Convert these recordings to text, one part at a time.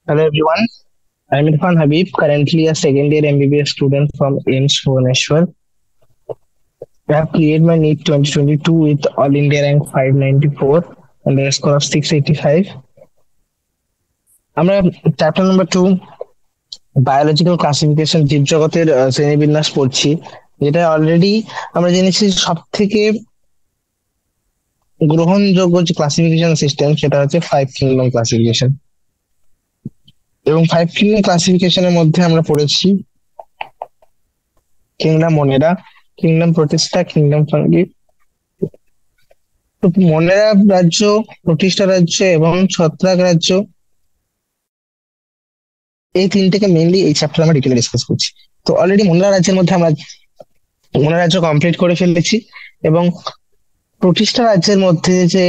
Hello everyone, I'm Irfan Habib, currently a second year MBBS student from AIMS Bhubaneswar. I have cleared my NEET 2022 with All India rank 594 and a score of 685. আমরা chapter number 2 biological classification জীবজগতের শ্রেণীবিন্যাস পড়ছি, যেটা already আমরা জেনেছি সব থেকে গ্রহণযোগ্য যে ক্লাসিফিকেশন সিস্টেম সেটা হচ্ছে 5 কিংডম ক্লাসিফিকেশন। এবং 5 কিংডম ক্লাসিফিকেশনের মধ্যে আমরা পড়েছি কিংডম মনেরা, কিংডম প্রতিষ্ঠা, কিংডম ফাঙ্গি। তো মনেরা রাজ্য, প্রতিষ্ঠা রাজ্য এবং ছত্রাক রাজ্য, এই তিনটেকে মেইনলি এই চ্যাপ্টার আমরা ডিটেইলে ডিসকাস করছি। তো অলরেডি মনেরা রাজ্যের মধ্যে আমরা মনে রাজ্য কমপ্লিট করে ফেলেছি, এবং প্রতিষ্ঠা রাজ্যের মধ্যে যে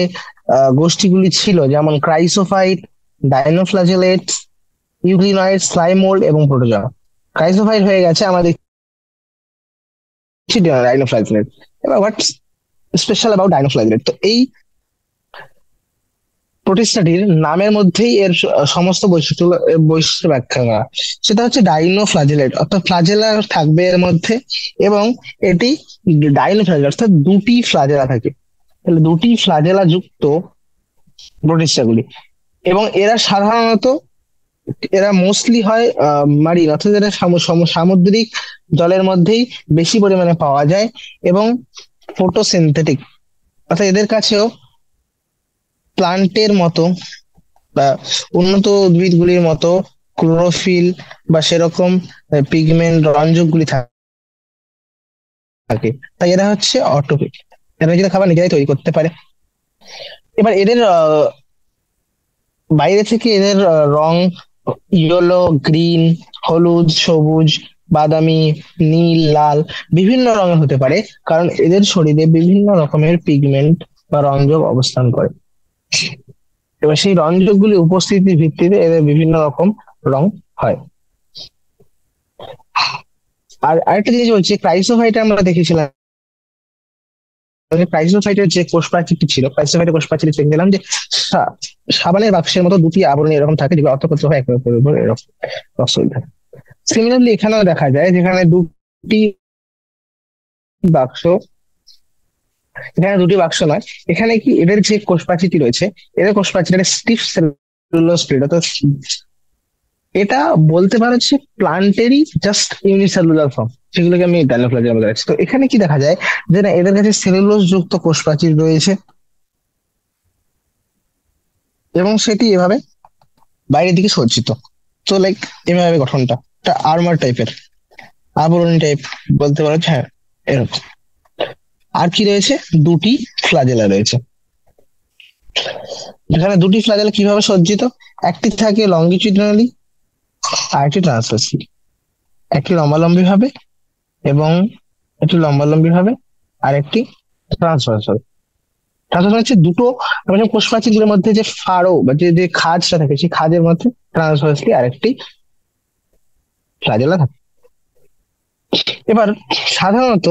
গোষ্ঠীগুলি ছিল যেমন ক্রাইসোফাইট, ডাইনোফ্লাজেলেট, ইউগ্লিনয়েড, স্লাইমোল্ড এবং প্রোটোজোয়া। ক্রাইসোফাইট হয়ে গেছে আমাদের ডাইনোফ্লাজেলেট। এবার হোয়াট স্পেশাল অ্যাবাউট ডাইনোফ্লাজেলেট? তো এই প্রতিষ্ঠাটির নামের মধ্যেই এর সমস্ত বৈশিষ্ট্য ব্যাখ্যা করা। সেটা হচ্ছে ডাইনোফ্লাজেলেট, অর্থাৎ ফ্লাজেলা থাকবে এর মধ্যে, এবং এটি ডাইনোফ্লাজেলা অর্থাৎ দুটি ফ্লাজেলা থাকে। তাহলে দুটি ফ্লাজেলা যুক্ত প্রতিষ্ঠাগুলি, এবং এরা মোস্টলি হয় মারিন, অর্থাৎ এরা সামুদ্রিক জলের মধ্যেই বেশি পরিমাণে পাওয়া যায়, এবং ফটোসিনথেটিক, অর্থাৎ এদের কাছেও প্লান্টের মতো বা উন্নত উদ্ভিদগুলির মতো ক্লোরোফিল বা সেরকম পিগমেন্ট রঞ্জকগুলি থাকে। তাই এরা হচ্ছে অটোপিক, এরা নিজেদের খাবার নিজেরাই তৈরি করতে পারে। এবার এদের বাইরে থেকে এদের রং ইয়েলো, গ্রিন, হলুদ, সবুজ, বাদামি, নীল, লাল বিভিন্ন রঙের হতে পারে, কারণ এদের শরীরে বিভিন্ন রকমের পিগমেন্ট বা রঞ্জক অবস্থান করে। এবার সেই রঞ্জকগুলি উপস্থিতির ভিত্তিতে এদের বিভিন্ন রকম রং হয়। আর আরেকটা জিনিস বলছি, ক্রাইসোফাইটে আমরা দেখেছিলাম, ক্রাইসোফাইটের যে কোষ প্রাচীরটি ছিল, ক্রাইসোফাইটের কোষ প্রাচীর দেখলাম যে সাবানের বাক্সের মতো দুটি আবরণ এরকম থাকে, যেগুলো অর্থকর্ত হয় একের উপর এরকম রসল থাকে। সিমিলারলি এখানেও দেখা যায়, যেখানে দুটি বাক্স, এখানে দুটি বাক্স নয়, এখানে কি এদের যে কোষ প্রাচীরটি রয়েছে, এদের কোষ প্রাচীর স্টিফ সেলুলোজ প্লেট, অর্থাৎ এটা বলতে পারো যে প্লান্টেরই জাস্ট ইউনিসেলুলার ফর্ম, সেগুলোকে আমি ডাইনোফ্লাজেলা বলে রাখছি। তো এখানে কি দেখা যায় যে না, এদের কাছে সেলুলোজ যুক্ত কোষ প্রাচীর রয়েছে, এবং সেটি এভাবে বাইরের দিকে সজ্জিত। তো লাইক এভাবে গঠনটা একটা আর্মার টাইপের, আবরণী টাইপ বলতে পারো, হ্যাঁ এরকম। আর কি রয়েছে? দুটি ফ্লাজেলা রয়েছে। এখানে দুটি ফ্লাজেলা কিভাবে সজ্জিত? একটি থাকে লঙ্গিটিউডিনালি আর একটি ট্রান্সভার্সালি। একটি লম্বালম্বি ভাবে এবং একটি লম্বালম্বি ভাবে, আর একটি ট্রান্সভার্সাল। ট্রান্সভার্সাল হচ্ছে দুটো মানে কোষ প্রাচীরের মধ্যে যে ফাড়ো বা যে যে খাঁজটা থাকে, সেই খাঁজের মধ্যে ট্রান্সভার্সলি আরেকটি ফ্লাজেলা থাকে। এবার সাধারণত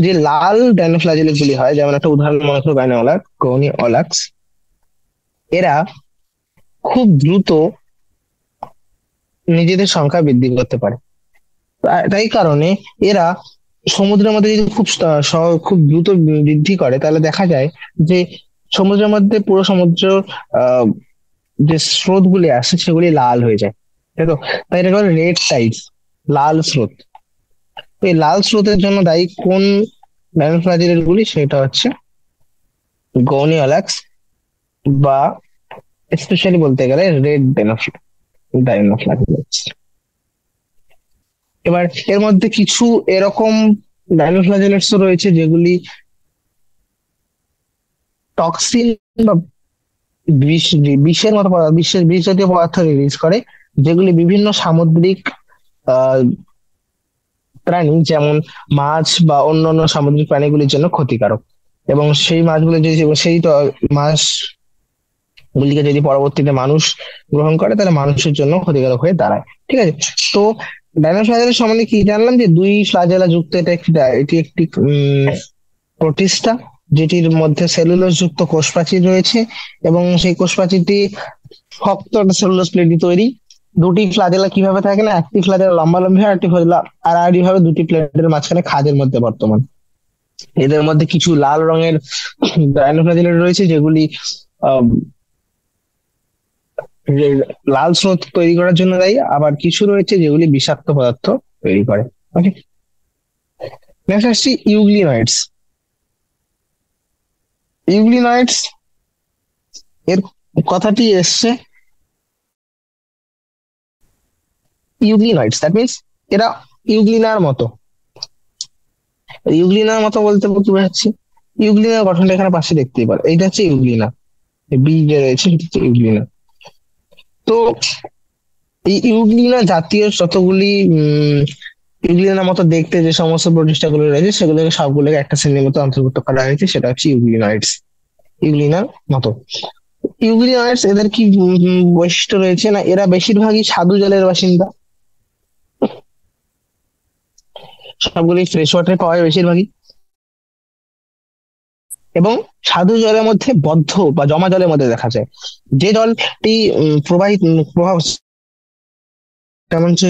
যে লাল ডাইনোফ্লাজেলা গুলি হয়, যেমন একটা উদাহরণ মনে করো গাইনোলাক, গনি অলাক্স, এরা খুব দ্রুত নিজেদের সংখ্যা বৃদ্ধি করতে পারে। তাই কারণে এরা সমুদ্রের মধ্যে যদি খুব দ্রুত বৃদ্ধি করে, তাহলে দেখা যায় যে সমুদ্রের মধ্যে পুরো সমুদ্র আহ যে স্রোত গুলি আসে সেগুলি লাল হয়ে যায়, তাই তো? তাই এটা বলে রেড টাইডস, লাল স্রোত। তো এই লাল স্রোতের জন্য দায়ী কোন ডাইনোফ্লাজেলেট গুলি? সেটা হচ্ছে গনিওলাক্স, বা স্পেশালি বলতে গেলে রেড ডাইনোফ্লাজেলেটস। এবার এর মধ্যে কিছু এরকম ডাইনোফ্লাজেলেটস রয়েছে যেগুলি টক্সিন বা বিষের মতো বিষ জাতীয় পদার্থ রিলিজ করে, যেগুলি বিভিন্ন সামুদ্রিক আহ প্রাণী যেমন মাছ বা অন্যান্য সামুদ্রিক প্রাণীগুলির জন্য ক্ষতিকারক। এবং সেই মাছগুলো যদি মাছ গুলিকে যদি পরবর্তীতে মানুষ গ্রহণ করে, তাহলে মানুষের জন্য ক্ষতিকারক হয়ে দাঁড়ায়। ঠিক আছে? তো ডাইনোফ্লাজেলা সম্বন্ধে কি জানলাম? যে দুই ফ্লাজেলা যুক্ত এটি একটি প্রোটিস্টা, যেটির মধ্যে সেলুলোজ যুক্ত কোষ প্রাচীর রয়েছে, এবং সেই কোষ প্রাচীরটি শক্ত একটা সেলুলোজ প্লেট দিয়ে তৈরি। দুটি ফ্লাজেলা কিভাবে থাকে না, একটি ফ্লাজেলা লম্বা লম্বি হয়, একটি ফ্লাজেলা আড়াআড়ি ভাবে দুটি প্লেটের মাঝখানে খাঁজের মধ্যে বর্তমান। এদের মধ্যে কিছু লাল রঙের ডায়নোফ্লাজেলা রয়েছে যেগুলি আহ, যে লাল স্রোত তৈরি করার জন্য দায়ী, আবার কিছু রয়েছে যেগুলি বিষাক্ত পদার্থ তৈরি করে। ওকে, নেক্সট আসছি ইউগ্লিনয়েডস। ইউগ্লিনয়েডস এর কথাটি এসছে ইউগ্লিনয়েডস, দ্যাট মিনস এরা ইউগ্লিনার মতো। ইউগ্লিনার মতো বলতে কি বোঝাচ্ছি, ইউগ্লিনার গঠনটা এখানে পাশে দেখতেই পারো, এইটা হচ্ছে ইউগ্লিনা, বি যে রয়েছে সেটা হচ্ছে ইউগ্লিনা। তো এই ইউগ্লিনা জাতীয় যতগুলি ইউগ্লিনার মতো দেখতে যে সমস্ত প্রতিষ্ঠাগুলো রয়েছে সেগুলোকে সবগুলোকে একটা শ্রেণীর মতো অন্তর্ভুক্ত করা হয়েছে, সেটা হচ্ছে ইউগ্লিনয়েডস, ইউগ্লিনার মতো। ইউগ্লিনয়েডস এদের কি বৈশিষ্ট্য রয়েছে না, এরা বেশিরভাগই স্বাদু জলের বাসিন্দা, সবগুলি ফ্রেশ ওয়াটারে পাওয়া যায় বেশিরভাগই, এবং স্বাদু জলের মধ্যে বদ্ধ বা জমা জলের মধ্যে দেখা যায়। যে জলটি প্রবাহিত প্রভাব, তেমন হচ্ছে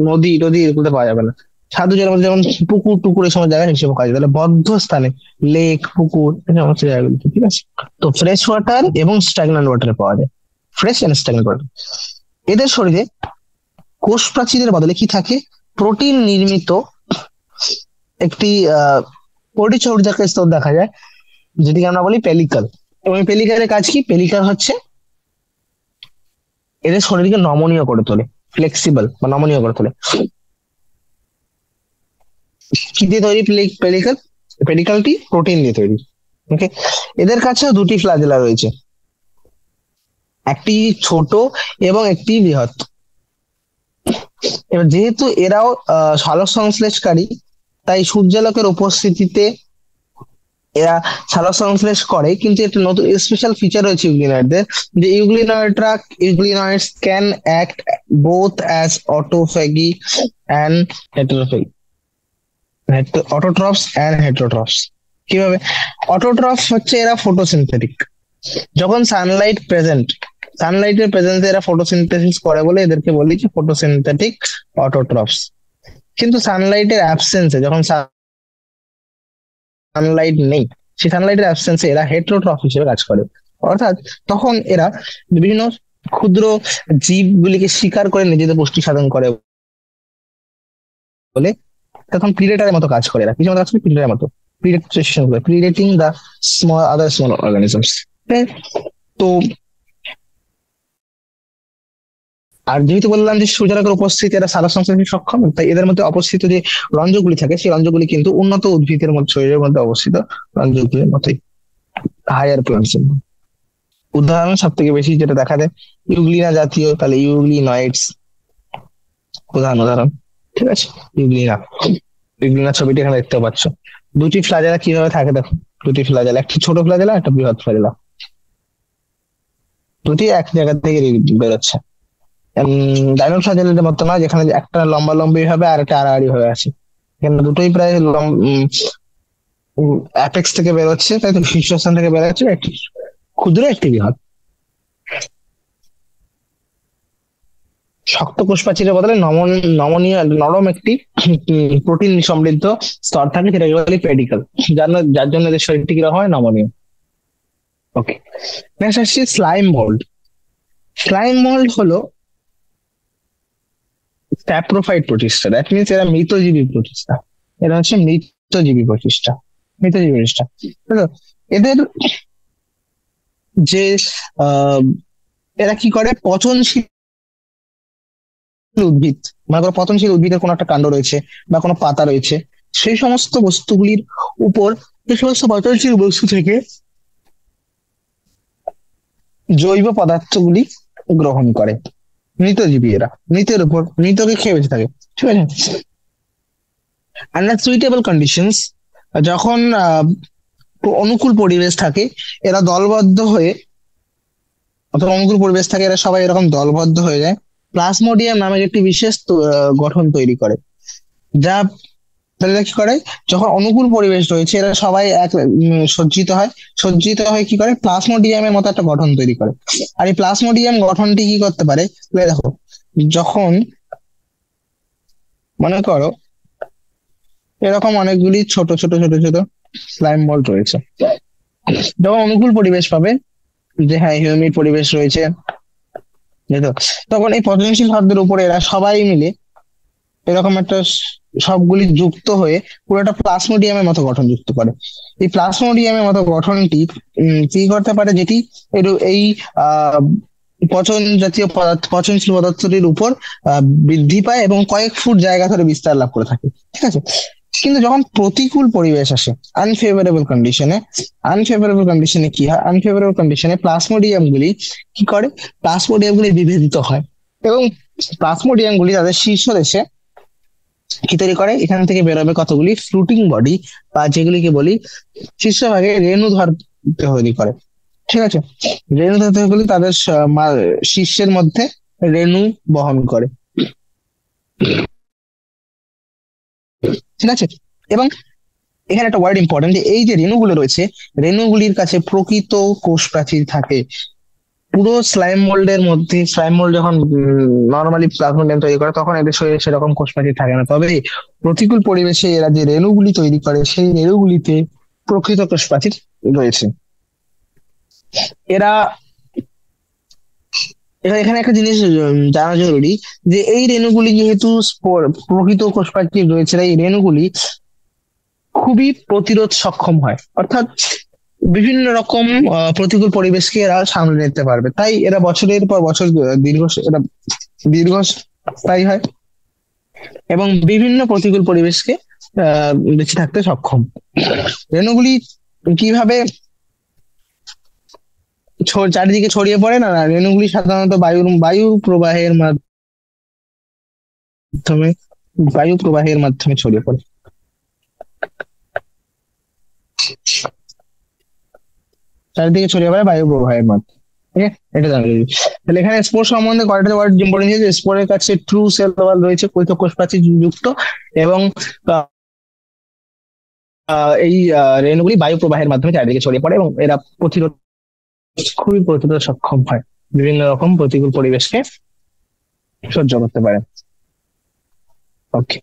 নদী টদী এগুলোতে পাওয়া যাবে না। স্বাদু জলের মধ্যে যেমন পুকুর টুকুর এই সময় জায়গায় হিসেবে পাওয়া যায়, তাহলে বদ্ধ স্থানে লেক পুকুর এই সমস্ত জায়গাগুলোতে, ঠিক আছে। তো ফ্রেশ ওয়াটার এবং স্ট্যাগন্যান্ট ওয়াটারে পাওয়া যায়, ফ্রেশ এন্ড স্ট্যাগন্যান্ট ওয়াটার। এদের শরীরে কোষ প্রাচীরের বদলে কি থাকে, প্রোটিন নির্মিত একটি পরিচর্যাকে স্তর দেখা যায়, যেটিকে আমরা বলি পেলিকাল। এবং পেলিকালের কাজ কি, পেলিকাল হচ্ছে এদের শরীরকে নমনীয় করে তোলে, ফ্লেক্সিবল বা নমনীয় করে তোলে। কি দিয়ে তৈরি পেলিকাল? পেলিকালটি প্রোটিন দিয়ে তৈরি। ওকে, এদের কাছেও দুটি ফ্লাজেলা রয়েছে, একটি ছোট এবং একটি বৃহৎ। এবার যেহেতু এরাও সালোক সংশ্লেষকারী, তাই সূর্যালোকের উপস্থিতিতে এরা সালোক সংশ্লেষ করে, কিন্তু একটা নতুন স্পেশাল ফিচার রয়েছে ইউগ্লিনয়েডদের, যে euglenoids can act both as autophagy and heterophagy, autotrophs and heterotrophs. কিভাবে? অটোট্রফ হচ্ছে এরা ফটোসিনথেটিক, যখন সানলাইটের প্রেজেন্সে এরা ফটোসিনথেসিস করে বলে এদেরকে বলি যে ফটোসিনথেটিক অটোট্রফস। কিন্তু সানলাইটের অ্যাবসেন্সে, যখন সানলাইট নেই, সেই সানলাইটের অ্যাবসেন্সে এরা হেটারোট্রফ হিসেবে কাজ করে। অর্থাৎ তখন এরা বিভিন্ন ক্ষুদ্র জীবগুলিকে শিকার করে নিজেদের পুষ্টি সাধন করে বলে, তখন প্রিডেটারের মতো কাজ করে এরা, কিছু মতো কাজ করে প্রিডেটারের মতো, প্রিডেটিং দ্য স্মল অর্গানিজমস। তো আর যেহেতু বললাম যে সূর্যালোকের উপস্থিতি এরা সালোক সংশ্লেষে সক্ষম, তাই এদের মধ্যে অবস্থিত যে রঞ্জকগুলি থাকে সেই রঞ্জকগুলি কিন্তু উন্নত উদ্ভিদের মধ্যে, শরীরের মধ্যে অবস্থিত রঞ্জকগুলির মতোই, হায়ার প্লান্টস। উদাহরণ সব থেকে বেশি যেটা দেখা যায় ইউগ্লিনা জাতীয়, তাহলে ইউগ্লিনয়েডস উদাহরণ, ঠিক আছে। ইউগ্লিনা, ইউগ্লিনা ছবিটি এখানে দেখতে পাচ্ছ। দুটি ফ্লাজেলা কিভাবে থাকে দেখো, দুটি ফ্লাজেলা, একটি ছোট ফ্লাজেলা একটা বৃহৎ ফ্লাজেলা, দুটি এক জায়গা থেকে বেরোচ্ছে। ডায়মন্ড ফ্লাজেলের মতো না, যেখানে একটা লম্বা লম্বি ভাবে আর একটা আড়াআড়ি হয়ে আছে, এখানে দুটোই প্রায় অ্যাপেক্স থেকে বেরোচ্ছে, তাই তো শীর্ষস্থান থেকে বেরোচ্ছে, একটি ক্ষুদ্র একটি বৃহৎ। শক্ত কোষপ্রাচীরের বদলে নমনীয় নরম একটি প্রোটিন সমৃদ্ধ স্তর থাকে, সেটাকে বলি পেডিকল, যার জন্য এদের শরীরটি কিরকম হয়, নমনীয়। ওকে, নেক্সট আসছে স্লাইম মোল্ড। স্লাইম মোল্ড হলো স্যাপ্রোফাইট প্রতিষ্ঠা, দ্যাট মিনস এরা মৃতজীবী প্রতিষ্ঠা, এরা হচ্ছে মৃতজীবী প্রতিষ্ঠা, মৃতজীবী প্রতিষ্ঠা। বুঝলো? এদের যে আহ এরা কি করে, পচনশীল উদ্ভিদ, মনে করো পতনশীল উদ্ভিদের কোনো একটা কাণ্ড রয়েছে বা কোনো পাতা রয়েছে, সেই সমস্ত বস্তুগুলির উপর, সেই সমস্ত পচনশীল বস্তু থেকে জৈব পদার্থগুলি গ্রহণ করে। মৃতজীবী এরা, মৃতের উপর, মৃতকে খেয়ে বেঁচে থাকে, ঠিক আছে। আন্ডার সুইটেবল কন্ডিশনস, যখন অনুকূল পরিবেশ থাকে, এরা দলবদ্ধ হয়ে, অথবা অনুকূল পরিবেশ থাকে, এরা সবাই এরকম দলবদ্ধ হয়ে যায়, প্লাজমোডিয়াম নামের একটি বিশেষ গঠন তৈরি করে, যা তাহলে এরা কি করে, যখন অনুকূল পরিবেশ রয়েছে এরা সবাই এক সজ্জিত হয়। সজ্জিত হয়ে কি করে, প্লাজমোডিয়ামের মতো একটা গঠন তৈরি করে। আর এই প্লাজমোডিয়াম গঠনটি কি করতে পারে, দেখো, যখন মনে করো এরকম অনেকগুলি ছোট ছোট ছোট ছোট স্লাইম বল রয়েছে, যখন অনুকূল পরিবেশ পাবে, যে হ্যাঁ হিউমিড পরিবেশ রয়েছে, বুঝলে তো? তখন এই পচনশীল খাদ্যের উপরে এরা সবাই মিলে এরকম একটা সবগুলি যুক্ত হয়ে পুরো একটা প্লাজমোডিয়ামের মতো গঠন যুক্ত করে। এই প্লাজমোডিয়ামের মতো গঠনটি কি করতে পারে, যেটি এই আহ পচন জাতীয় পদার্থ, পচনশীল পদার্থটির উপর বৃদ্ধি পায় এবং কয়েক ফুট জায়গা ধরে বিস্তার লাভ করে থাকে। ঠিক আছে, কিন্তু যখন প্রতিকূল পরিবেশ আসে, আনফেভারেবল কন্ডিশনে কি হয়, আনফেভারেবল কন্ডিশনে প্লাজমোডিয়াম গুলি কি করে, প্লাজমোডিয়াম গুলি বিভেদিত হয় এবং প্লাজমোডিয়াম গুলি তাদের শীর্ষ দেশে কি তৈরি করে, এখান থেকে বেরোবে কতগুলি ফ্লুটিং বডি, বা যেগুলিকে বলি শীর্ষভাগে রেণুধর তৈরি করে। ঠিক আছে, রেণুধর গুলি তাদের শীর্ষের মধ্যে রেণু বহন করে। ঠিক আছে, এবং এখানে একটা ওয়ার্ড ইম্পর্টেন্ট, যে এই যে রেণুগুলো রয়েছে, রেণুগুলির কাছে প্রকৃত কোষ প্রাচীর থাকে। পুরো স্লাইম মোল্ডের মধ্যে, স্লাইম মোল্ড যখন নর্মালি প্লাজমোডিয়াম তৈরি করে তখন এদের শরীরে সেরকম কোষ প্রাচীর থাকে না, তবে প্রতিকূল পরিবেশে এরা যে রেণুগুলি তৈরি করে সেই রেণুগুলিতে প্রকৃত কোষ প্রাচীর রয়েছে। এরা এখানে একটা জিনিস জানা জরুরি, যে এই রেণুগুলি যেহেতু প্রকৃত কোষ প্রাচীর রয়েছে, এই রেণুগুলি খুবই প্রতিরোধ সক্ষম হয়, অর্থাৎ বিভিন্ন রকম প্রতিকূল পরিবেশকে এরা সামলে নিতে পারবে। তাই এরা বছরের পর বছর এরা দীর্ঘস্থায়ী হয় এবং বিভিন্ন প্রতিকূল পরিবেশকে বেঁচে থাকতে সক্ষম। রেণুগুলি কিভাবে চারিদিকে ছড়িয়ে পড়ে, না রেণুগুলি সাধারণত বায়ু প্রবাহের মাধ্যমে, ছড়িয়ে পড়ে। চারিদিকে ছড়িয়ে পড়ে বায়ু প্রবাহের মাধ্যমে। ঠিক আছে, এটা জানা যাবে। তাহলে এখানে স্পোর সম্বন্ধে কয়েকটা ওয়ার্ড ইম্পর্টেন্ট, যে স্পোরের কাছে ট্রু সেল ওয়াল রয়েছে, কৈত কোষ প্রাচীর যুক্ত, এবং এই রেণুগুলি বায়ু প্রবাহের মাধ্যমে চারিদিকে ছড়িয়ে পড়ে এবং এরা খুবই প্রতিরোধ সক্ষম হয়, বিভিন্ন রকম প্রতিকূল পরিবেশকে সহ্য করতে পারে। ওকে,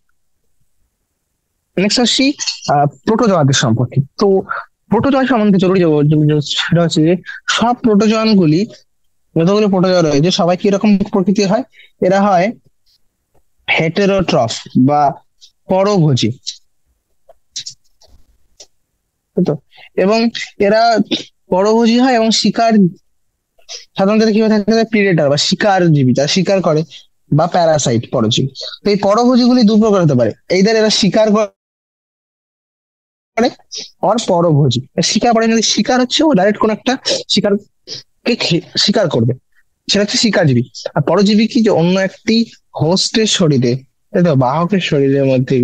নেক্সট আসছি প্রোটোজোয়াদের সম্পর্কে। তো প্রোটোজোয়া সম্বন্ধে জরুরি সেটা হচ্ছে যে সব প্রোটোজোয়ান গুলি, যতগুলো প্রোটোজোয়া রয়েছে সবাই কি রকম প্রকৃতির হয়, এরা হয় হেটেরোট্রফ বা পরভোজী। তো এবং এরা পরভোজী হয় এবং শিকার, সাধারণত কিভাবে থাকে, প্রিডেটর বা শিকারজীবী, যারা শিকার করে, বা প্যারাসাইট পরজীবী। তো এই পরভোজী গুলি দু প্রকার হতে পারে, এইদের এরা শিকার করে আর পরভোজী। শিকার করে, যদি শিকার হচ্ছে ও ডাইরেক্ট কোন একটা শিকারকে শিকার করবে, সেটা হচ্ছে শিকারজীবী। আর পরজীবী কি, যে অন্য একটি হোস্টের শরীরে, তাই তো, বাহকের শরীরের মধ্যে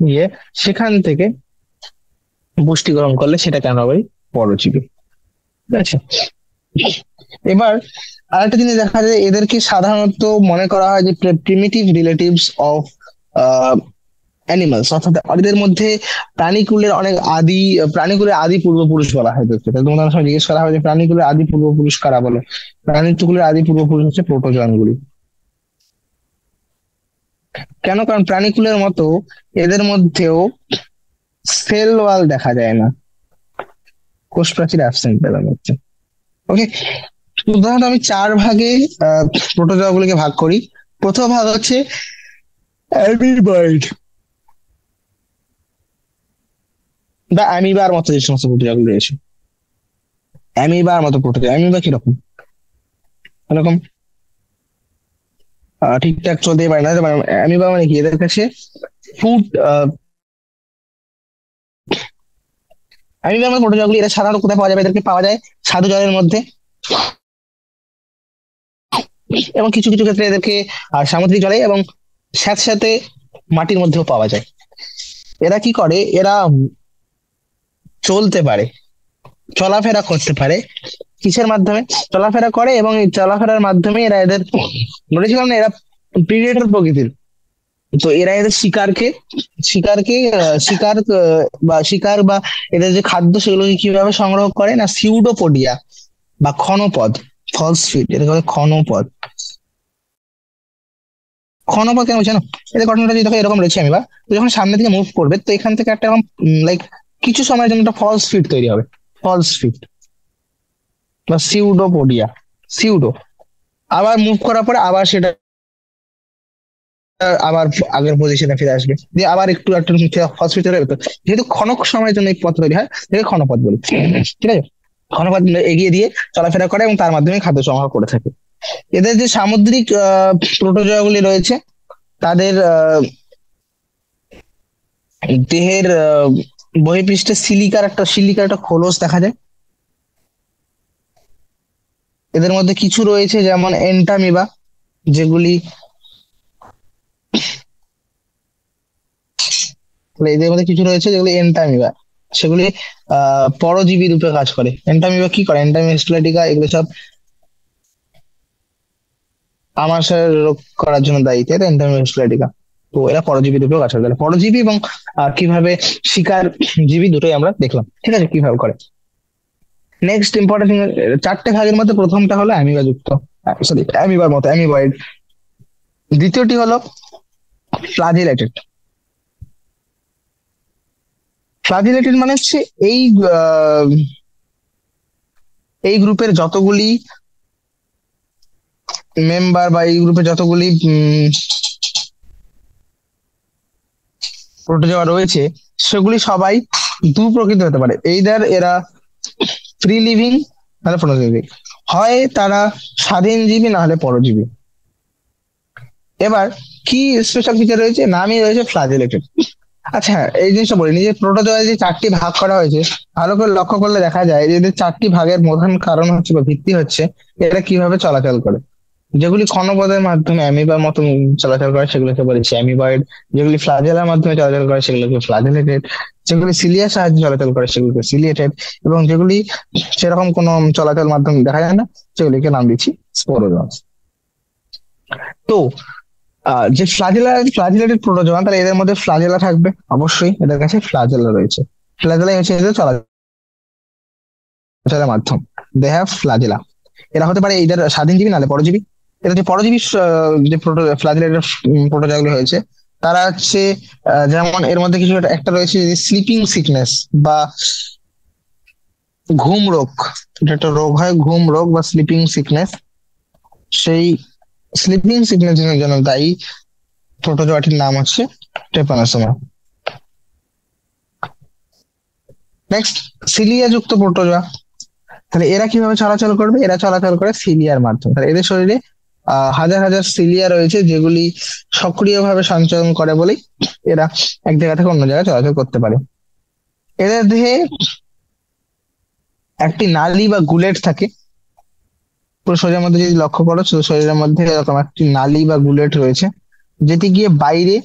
গিয়ে সেখান থেকে পুষ্টি গ্রহণ করলে সেটা কেন হবে পরজীবী। ঠিক আছে, এবার আরেকটা জিনিস দেখা যায়, এদেরকে সাধারণত মনে করা হয় যে প্রিমিটিভ রিলেটিভস অফ অ্যানিমালস, অর্থাৎ এদের মধ্যে প্রাণীকুলের আদি পূর্বপুরুষ বলা হয় এদেরকে। তোমাদের অনেক সময় জিজ্ঞেস করা হয় যে প্রাণীকুলের আদি পূর্বপুরুষ কারা, বলো। প্রাণীকুলের আদি পূর্বপুরুষ হচ্ছে প্রোটোজোয়ানগুলি। কেন, কারণ প্রাণীকুলের মতো এদের মধ্যেও সেল ওয়াল দেখা যায় না, কোষ প্রাচীর অ্যাবসেন্ট এদের মধ্যে। ওকে, উদাহরণত আমি চার ভাগে প্রোটোজোয়া গুলিকে ভাগ করি। প্রথম ভাগ হচ্ছে অ্যামিবয়েড বা অ্যামিবার মতো যে সমস্ত প্রোটোজোয়া গুলো রয়েছে। অ্যামিবার মতো প্রোটোজোয়া, অ্যামিবা কিরকম, এরকম ঠিকঠাক চলতেই পারে না। অ্যামিবা মানে কি, এদের কাছে ফুড, অ্যামিবার মতো প্রোটোজোয়া গুলি এরা সাধারণত কোথায় পাওয়া যাবে, এদেরকে পাওয়া যায় স্বাদু জলের মধ্যে, এবং কিছু কিছু ক্ষেত্রে এদেরকে সামুদ্রিক জলে এবং স্যাঁতস্যাঁতে মাটির মধ্যেও পাওয়া যায়। এরা কি করে, এরা চলতে পারে, চলাফেরা করতে পারে, কিসের মাধ্যমে চলাফেরা করে, এবং এই চলাফেরার মাধ্যমে এরা বলেছিলাম না এরা প্রিডেটর প্রকৃতির, তো এরা এদের শিকারকে শিকার বা এদের যে খাদ্য সেগুলোকে কিভাবে সংগ্রহ করে না, সিউডোপোডিয়া বা ক্ষণপদ, ফলস ফিট, এটাকে বলে ক্ষণপদ। ক্ষণপদ কেন বলছি জানো? এদের ঘটনাটা যদি দেখো এরকম রয়েছে, আমি বা তো যখন সামনে দিকে মুভ করবে তো এখান থেকে একটা এরকম লাইক কিছু সময়ের জন্য একটা ফলস ফিট তৈরি হবে, ফলস ফিট বা সিউডোপোডিয়া, সিউডো। আবার মুভ করার পরে আবার সেটা আবার আগের পজিশনে ফিরে আসবে, দিয়ে আবার একটু একটু ফসফেট হয়ে যেত। যেহেতু ক্ষণক সময়ের জন্য এই পথ তৈরি হয়, এটাকে ক্ষণপথ বলি, ঠিক আছে। ক্ষণপথ এগিয়ে দিয়ে চলাফেরা করে এবং তার মাধ্যমে খাদ্য সংগ্রহ করে থাকে। এদের যে সামুদ্রিক প্রোটোজোয়া গুলি রয়েছে, তাদের দেহের বহিঃপৃষ্ঠে সিলিকার একটা খোলস দেখা যায়। এদের মধ্যে কিছু রয়েছে যেমন এন্টামিবা, যেগুলি এদের মধ্যে কিছু রয়েছে যেগুলি এন্টামিবা, সেগুলি পরজীবী রূপে কাজ করে। এন্টামিবা কি করে? এন্টামিবা হিস্টোলাইটিকা এগুলো সব আমাশয় রোগ করার জন্য দায়ী, তাই তো এন্টামিবা হিস্টোলাইটিকা। তো এরা পরজীবী রূপেও কাজ করে। তাহলে পরজীবী এবং কিভাবে শিকার জীবী দুটোই আমরা দেখলাম, ঠিক আছে, কিভাবে করে। নেক্সট ইম্পর্টেন্ট থিং, চারটে ভাগের মধ্যে প্রথমটা হলো অ্যামিবা যুক্ত, সরি অ্যামিবার মতো অ্যামিবয়েড। দ্বিতীয়টি হলো ফ্লাজিলেটেড। ফ্লাজিলেটেড মানে হচ্ছে এই আহ, এই গ্রুপের যতগুলি মেম্বার বা এই গ্রুপে যতগুলি প্রোটোজোয়া রয়েছে, সেগুলি সবাই দু প্রকৃতি হতে পারে। এইদার এরা ফ্রি লিভিং, নাহলে পরজীবী। হয় তারা স্বাধীনজীবী, না হলে পরজীবী। এবার কি স্পেশাল ফিচার রয়েছে? নামই রয়েছে ফ্লাজেলেটেড। আচ্ছা হ্যাঁ, এই জিনিসটা বলি, নিজের প্রোটোজোয়া যে চারটি ভাগ করা হয়েছে, ভালো করে লক্ষ্য করলে দেখা যায় যে এদের চারটি ভাগের প্রধান কারণ হচ্ছে বা ভিত্তি হচ্ছে এরা কিভাবে চলাচল করে। যেগুলি ক্ষণপদের মাধ্যমে অ্যামিবার মতো চলাচল করে সেগুলোকে বলেছি অ্যামিবয়েড। যেগুলি ফ্লাজেলার মাধ্যমে চলাচল করে সেগুলোকে ফ্লাজেলেটেড। যেগুলি সিলিয়ার সাহায্যে চলাচল করে সেগুলোকে সিলিয়েটেড। এবং যেগুলি সেরকম কোনো চলাচল মাধ্যম দেখা যায় না, সেগুলিকে নাম দিচ্ছি স্পোরোজোয়াস। তো যে ফ্লাজেলেটেড প্রোটোজোয়া, তাহলে এদের মধ্যে ফ্লাজেলা থাকবে অবশ্যই, এদের কাছে ফ্লাজেলা রয়েছে। ফ্লাজেলাই হচ্ছে এদের চলাচলের মাধ্যম। They have flagella. এরা হতে পারে এদের স্বাধীনজীবী নাহলে পরজীবী। এটা যে পরজীবী যে ফ্লাজেলেটেড প্রোটোজোয়াগুলো হয়েছে, তারা হচ্ছে যেমন এর মধ্যে কিছু একটা রয়েছে স্লিপিং সিকনেস বা ঘুম রোগ। এটা একটা রোগ হয়, ঘুম রোগ বা স্লিপিং সিকনেস। সেই স্লিপিং সিকনেস এর জন্য দায়ী প্রোটোজোয়াটির নাম হচ্ছে ট্রেপানোসোমা। নেক্সট, সিলিয়া যুক্ত প্রোটোজোয়া। তাহলে এরা কিভাবে চলাচল করবে? এরা চলাচল করে সিলিয়ার মাধ্যমে। তাহলে এদের শরীরে হাজার হাজার সিলিয়া রয়েছে, যেগুলি সক্রিয়ভাবে সঞ্চালন করে বলেই এরা এক জায়গা থেকে অন্য জায়গায় চলাচল করতে পারে। এদের দেহে একটি নালী বা গুলেট থাকে। পুরো শরীরের মধ্যে যদি লক্ষ্য করো, তো শরীরের মধ্যে এরকম একটি নালী বা গুলেট রয়েছে, যেটি গিয়ে বাইরে,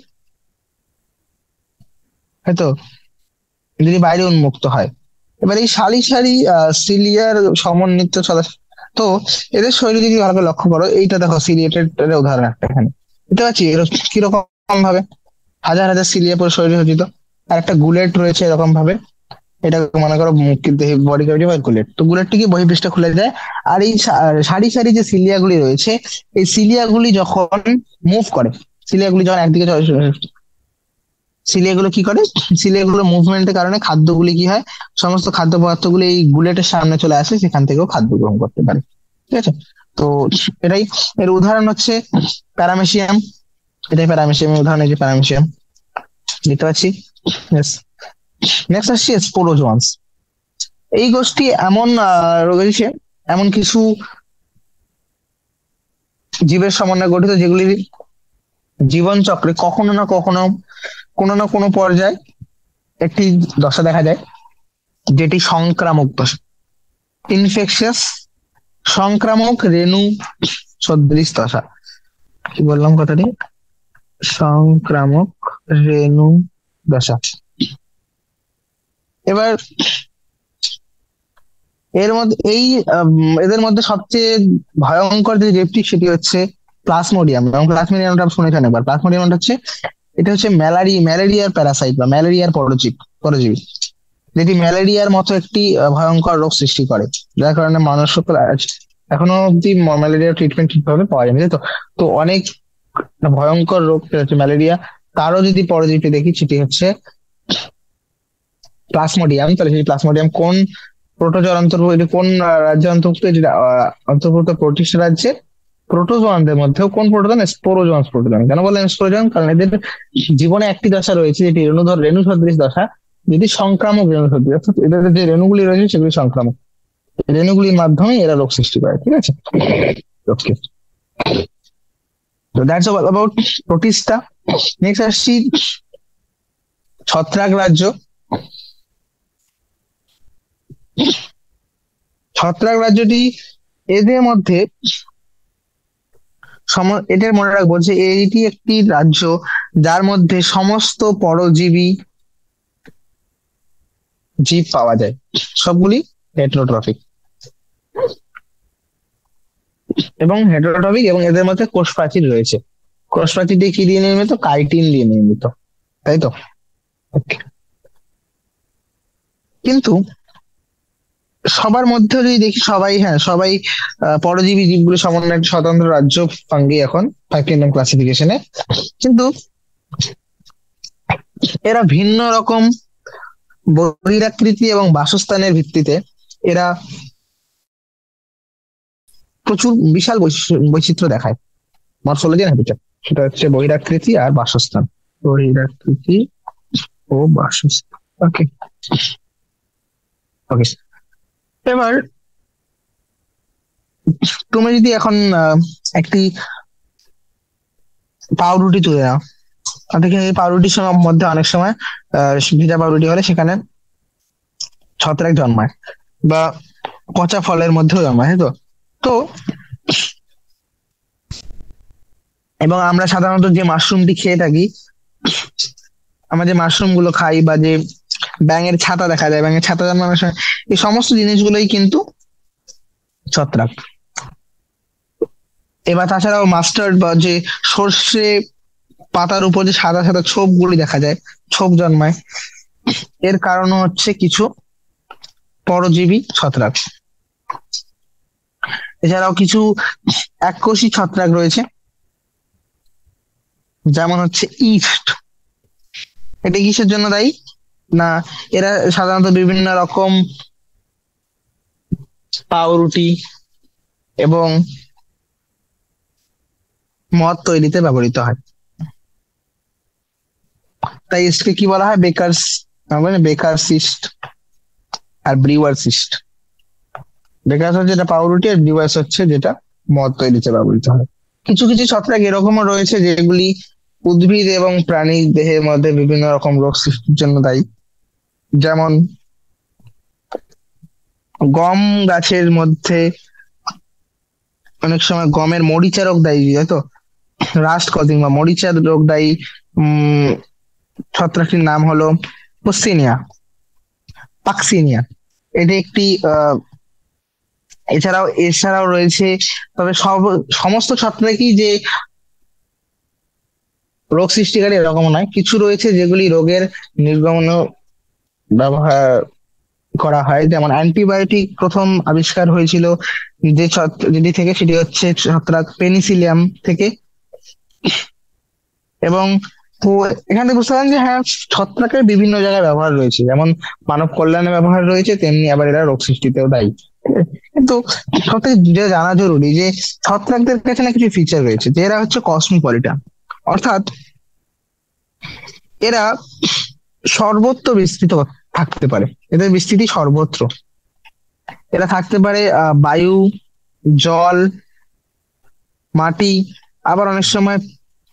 হয়তো যদি বাইরে উন্মুক্ত হয়। এবার এই সারি সারি সিলিয়ার সমন্বিত চলাচল। তো এদের শরীরে যদি ভালো করে লক্ষ্য করো, এইটা দেখো সিলিয়েটেড এর উদাহরণ একটা এখানে দেখতে পাচ্ছি। কিরকম ভাবে হাজার হাজার সিলিয়া পুরো শরীরে সজ্জিত, আর একটা গুলেট রয়েছে এরকম ভাবে। এটা মনে করো বডি ক্যাভিটি বা গুলেট, তো গুলেটটি কি বহিঃপৃষ্ঠ খুলে যায়। আর এই সারি সারি যে সিলিয়া গুলি রয়েছে, এই সিলিয়া গুলি যখন মুভ করে, সিলিয়া গুলি যখন একদিকে সিলিয়া গুলো কি করে, সিলিয়া গুলো মুভমেন্টের কারণে খাদ্যগুলি কি হয়, সমস্ত খাদ্য পদার্থগুলি এই গুলেটের সামনে চলে আসে, সেখান থেকেও খাদ্য গ্রহণ করতে পারে, ঠিক আছে। তো এটাই এর উদাহরণ হচ্ছে প্যারামেশিয়াম। এটাই প্যারামেশিয়ামের উদাহরণ, এই যে প্যারামেশিয়াম দেখতে পাচ্ছি। নেক্সট আসছি স্পোরোজোয়ান্স। এই গোষ্ঠী এমন রয়েছে, এমন কিছু জীবের সমন্বয়ে গঠিত, যেগুলি জীবন চক্রে কখনো না কখনো, কোনো না কোনো পর্যায়ে একটি দশা দেখা যায়, যেটি সংক্রামক দশা, ইনফেকশিয়াস সংক্রামক রেণু সদৃশ দশা। কি বললাম কথাটি? সংক্রামক রেণু দশা। এবার এর মধ্যে এদের মধ্যে সবচেয়ে ভয়ঙ্কর যে জীবটি, সেটি হচ্ছে প্লাজমোডিয়াম, এবং প্লাজমোডিয়ামটা শুনেছেন একবার। প্লাজমোডিয়ামটা হচ্ছে, এটা হচ্ছে ম্যালেরিয়ার প্যারাসাইট বা ম্যালেরিয়ার পরজীবী, যেটি ম্যালেরিয়ার মতো একটি ভয়ঙ্কর রোগ সৃষ্টি করে, যার কারণে মানুষ এখনো অব্দি ম্যালেরিয়ার ট্রিটমেন্ট ঠিকভাবে পাওয়া যায়নি, তাই তো। তো অনেক ভয়ঙ্কর রোগ যেটা হচ্ছে ম্যালেরিয়া, তারও যদি পরজীবী দেখি সেটি হচ্ছে প্লাজমোডিয়াম। তাহলে সেই প্লাজমোডিয়াম কোন প্রোটোজোয়ার অন্তর্ভুক্ত, এটি কোন রাজ্যের অন্তর্ভুক্ত, এটি অন্তর্ভুক্ত প্রোটিস্ট রাজ্যে। প্রোটোজোয়ানদের মধ্যেও কোন প্রোটোজোয়ান? স্পোরোজোয়ান। স্পোরোজোয়ান কেন বললেন স্পোরোজোয়ান? কারণ এদের জীবনে একটি দশা রয়েছে, যেটি রেণু সদৃশ দশা, যেটি সংক্রামক রেণু সদৃশ, অর্থাৎ এদের যে রেণুগুলি রয়েছে সেগুলি সংক্রামক, রেণুগুলির মাধ্যমে এরা রোগ সৃষ্টি করে, ঠিক আছে। ওকে, তো that's all about Protista. Next আসছি ছত্রাক রাজ্য। ছত্রাক রাজ্যটি, এদের মধ্যে এটার মনে রাখবো যে এইটি একটি রাজ্য যার মধ্যে সমস্ত পরজীবী জীব পাওয়া যায়, সবগুলি হেটারোট্রফিক এবং এদের মধ্যে কোষ প্রাচীর রয়েছে। কোষ প্রাচীরটি কি দিয়ে নির্মিত? কাইটিন দিয়ে নির্মিত, তাই তো। Okay. কিন্তু সবার মধ্যে যদি দেখি, সবাই পরজীবী জীবগুলো সমন্বয়ে একটা স্বতন্ত্র রাজ্য ফাঙ্গি এখন 5 কিংডম ক্লাসিফিকেশনে। কিন্তু এরা ভিন্ন রকম বহিরাকৃতি এবং বাসস্থানের ভিত্তিতে এরা প্রচুর বিশাল বৈচিত্র্য দেখায় মরফোলজি এন্ড হ্যাবিটেট। সেটা হচ্ছে বহিরাকৃতি আর বাসস্থান। বহিরাকৃতি ও বাসস্থান। ওকে ওকে, এবার তুমি যদি এখন একটি পাউরুটি তুলে নাও, দেখে এই পাউরুটির মধ্যে অনেক সময় ভিজা পাউরুটি হলে সেখানে ছত্রাক জন্মায়, বা পচা ফলের মধ্যেও জন্মায়, তাই তো। তো এবং আমরা সাধারণত যে মাশরুমটি খেয়ে থাকি, আমরা যে মাশরুম গুলো খাই, বা যে ব্যাঙের ছাতা দেখা যায়, ব্যাঙের ছাতা জন্মানোর সময়, এই সমস্ত জিনিসগুলোই কিন্তু ছত্রাক। এবার তাছাড়াও মাস্টার্ড বা যে সর্ষে পাতার উপর যে সাদা সাদা ছোপ গুলি দেখা যায়, ছোপ জন্মায়, এর কারণ হচ্ছে কিছু পরজীবী ছত্রাক। এছাড়াও কিছু এককোষী ছত্রাক রয়েছে, যেমন হচ্ছে ইস্ট। এটা কিসের জন্য দায়ী? না, এরা সাধারণত বিভিন্ন রকম পাউরুটি এবং মদ তৈরিতে ব্যবহৃত হয়। তাই ইস্টকে কি বলা হয়? বেকার সিস্ট আর ব্রিওয়ার সিস্ট। বেকার হচ্ছে যেটা পাউরুটি, আর ব্রিওয়ার্স হচ্ছে যেটা মদ তৈরিতে ব্যবহৃত হয়। কিছু কিছু ছত্রাক এরকমও রয়েছে যেগুলি উদ্ভিদ এবং প্রাণী দেহের মধ্যে বিভিন্ন রকম রোগ সৃষ্টির জন্য দায়ী। যেমন গম গাছের মধ্যে অনেক সময় গমের মরিচা রোগ দায়ী, তাই তো। রাস্ট কজিং বা মরিচা রোগ দায়ী ছত্রাকটির নাম হলো পাক্সিনিয়া। এটি একটি এছাড়াও রয়েছে, তবে সমস্ত ছত্রাকই যে রোগ সৃষ্টিকারী এরকম নয়। কিছু রয়েছে যেগুলি রোগের নির্গমন ব্যবহার করা হয়, যেমন অ্যান্টিবায়োটিক প্রথম আবিষ্কার হয়েছিল যেটি থেকে, সেটি হচ্ছে ছত্রাক পেনিসিলিয়াম থেকে। এবং তো এখানে বুঝতে পারেন যে হ্যাঁ, ছত্রাকের বিভিন্ন জায়গায় ব্যবহার রয়েছে, যেমন মানব কল্যাণে ব্যবহার রয়েছে, তেমনি আবার এরা রোগ সৃষ্টিতেও দায়ী। কিন্তু সবথেকে যেটা জানা জরুরি যে ছত্রাকদের কাছে না কিছু ফিচার রয়েছে, যে এরা হচ্ছে কসমোপলিটান, অর্থাৎ এরা সর্বত্র বিস্তৃত থাকতে পারে, এদের বিস্তৃতি সর্বত্র। এরা থাকতে পারে বায়ু, জল, মাটি, আবার অনেক সময়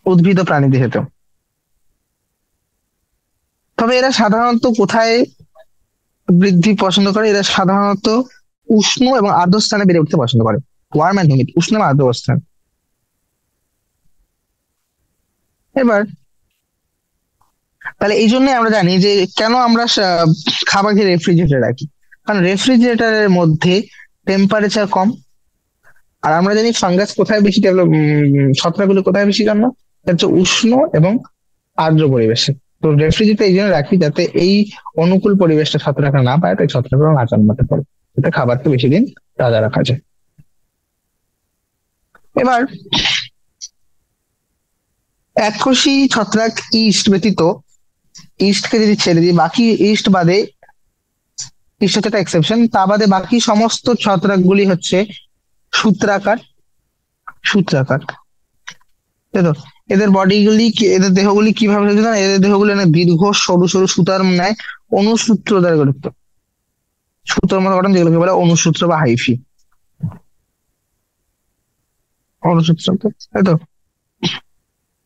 উদ্ভিদ ও প্রাণী দেহেতেও। তবে এরা সাধারণত কোথায় বৃদ্ধি পছন্দ করে? এরা সাধারণত উষ্ণ এবং আর্দ্র স্থানে বেড়ে উঠতে পছন্দ করে। ওয়ার্ম অ্যান্ড হিউমিড, উষ্ণ এবং আর্দ্র অবস্থান। এবার তাহলে এই জন্য আমরা জানি যে কেন আমরা খাবারকে রেফ্রিজারেটরে রাখি। কারণ রেফ্রিজারেটরের মধ্যে টেম্পারেচার কম, আর আমরা জানি ফাঙ্গাস কোথায় বেশি ডেভেলপ, ছত্রাকগুলো কোথায় বেশি জন্ম, এটা হচ্ছে উষ্ণ এবং আর্দ্র পরিবেশে। তো রেফ্রিজারেটর এই জন্য রাখি যাতে এই অনুকূল পরিবেশটা ছত্রাকরা না পায়, তাই ছত্রাকরা না জন্মাতে পারে, যাতে খাবারকে বেশি দিন তাজা রাখা যায়। এবার এককোষী ছত্রাক ইস্ট ব্যতীত, ইস্টকে যদি ছেড়ে দিই, বাকি ইস্ট বাদে, ইস্ট হচ্ছে একটা এক্সেপশন, তা বাদে বাকি সমস্ত ছত্রাকগুলি হচ্ছে সূত্রাকার। সূত্রাকার, তাই তো? এদের বডিগুলি, এদের দেহগুলি কিভাবে হয়েছে না, এদের দেহগুলি অনেক দীর্ঘ সরু সরু সুতার ন্যায় অনুসূত্র দ্বারা গঠিত। সূত্রের মতো গঠন, যেগুলোকে বলে অনুসূত্র বা হাইফি। অনুসূত্র, তাই তো?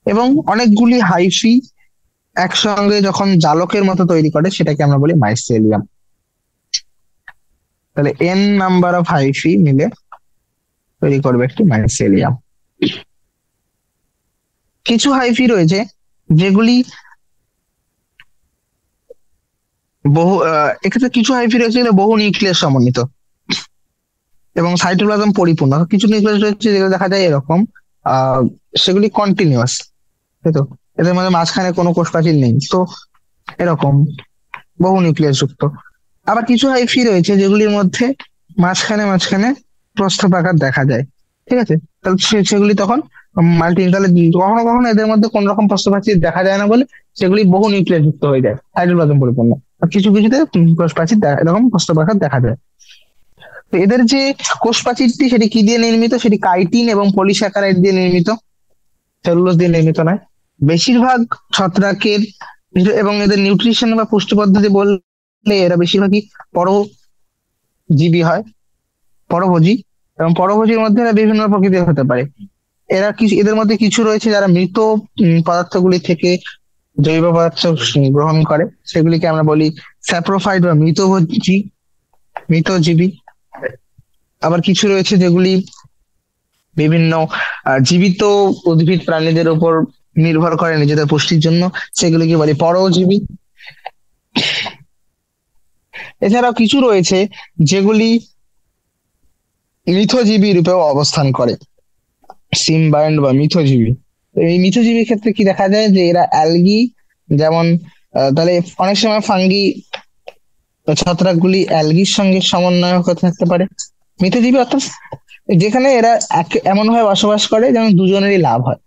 এবং অনেকগুলি হাইফি একসঙ্গে যখন জালকের মতো তৈরি করে, সেটাকে আমরা বলি মাইসেলিয়াম। তাহলে এন নাম্বার অফ হাইফি মিলে তৈরি করবে একটি মাইসেলিয়াম। কিছু হাইফি রয়েছে যেগুলি এক্ষেত্রে কিছু হাইফি রয়েছে যেগুলো বহু নিউক্লিয়াস সমন্বিত এবং সাইটোপ্লাজম পরিপূর্ণ। কিছু নিউক্লিয়াস রয়েছে যেগুলো দেখা যায় এরকম, আহ সেগুলি কন্টিনিউয়াস, তাই তো? এদের মধ্যে মাঝখানে কোনো কোষ প্রাচীর নেই, তো এরকম বহু নিউক্লিয়াস যুক্ত। আবার কিছু হাইফি রয়েছে যেগুলির মধ্যে মাঝখানে মাঝখানে প্রস্থ আকার দেখা যায়, ঠিক আছে? তাহলে সেগুলি তখন মাল্টি, তাহলে কখনো কখনো এদের মধ্যে কোন রকম প্রস্থ প্রাচীর দেখা যায় না বলে সেগুলি বহু নিউক্লিয়াস যুক্ত হয়ে যায়, সাইটোপ্লাজম পরিপূর্ণ। আর কিছু কিছুতে কোষ প্রাচীর এরকম প্রস্থ আকার দেখা যায়। তো এদের যে কোষ প্রাচীরটি, সেটি কি দিয়ে নির্মিত? সেটি কাইটিন এবং পলিস্যাকারাইড দিয়ে নির্মিত, সেলুলোজ দিয়ে নির্মিত নয়। বেশিরভাগ ছত্রাকের এবং এদের নিউট্রিশন বা পুষ্টি পদ্ধতি বললে এরা বেশিরভাগই পরজীবী হয়, পরভোজী। এবং পরভোজীর মধ্যে এরা বিভিন্ন প্রকৃতির হতে পারে। এরা কিছু, এদের মধ্যে কিছু রয়েছে যারা মৃত পদার্থগুলি থেকে জৈব পদার্থ গ্রহণ করে, সেগুলিকে আমরা বলি স্যাপ্রোফাইট বা মৃতভোজী, মৃতজীবী। আবার কিছু রয়েছে যেগুলি বিভিন্ন জীবিত উদ্ভিদ প্রাণীদের উপর নির্ভর করে নিজেদের পুষ্টির জন্য, সেগুলিকে বলি পরজীবী। এছাড়াও কিছু রয়েছে যেগুলি মিথজীবী রূপেও অবস্থান করে, সিম্বায়ন্ট বা মিথজীবী। তো এই মিথজীবীর ক্ষেত্রে কি দেখা যায় যে এরা অ্যালগি, যেমন তাহলে অনেক সময় ফাঙ্গি ছত্রাকগুলি অ্যালগির সঙ্গে সমন্বয় হতে থাকতে পারে। মিথজীবী অর্থাৎ যেখানে এরা এমন ভাবে বসবাস করে যেন দুজনেরই লাভ হয়,